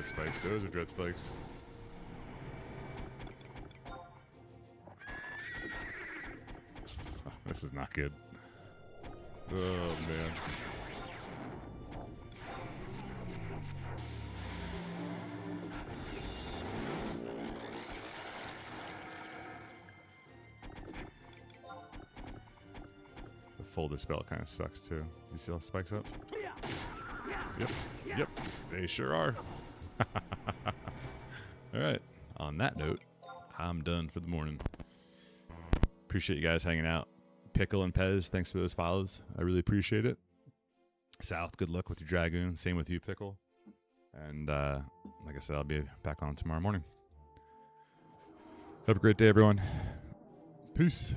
Spikes. Those are dread spikes. Oh, this is not good. Oh, man. The full dispel kind of sucks, too. You see all the spikes up? Yep. Yep. They sure are. All right. On that note, I'm done for the morning. Appreciate you guys hanging out. Pickle and Pez, thanks for those follows. I really appreciate it. South, good luck with your Dragoon. Same with you, Pickle. And like I said, I'll be back on tomorrow morning. Have a great day, everyone. Peace.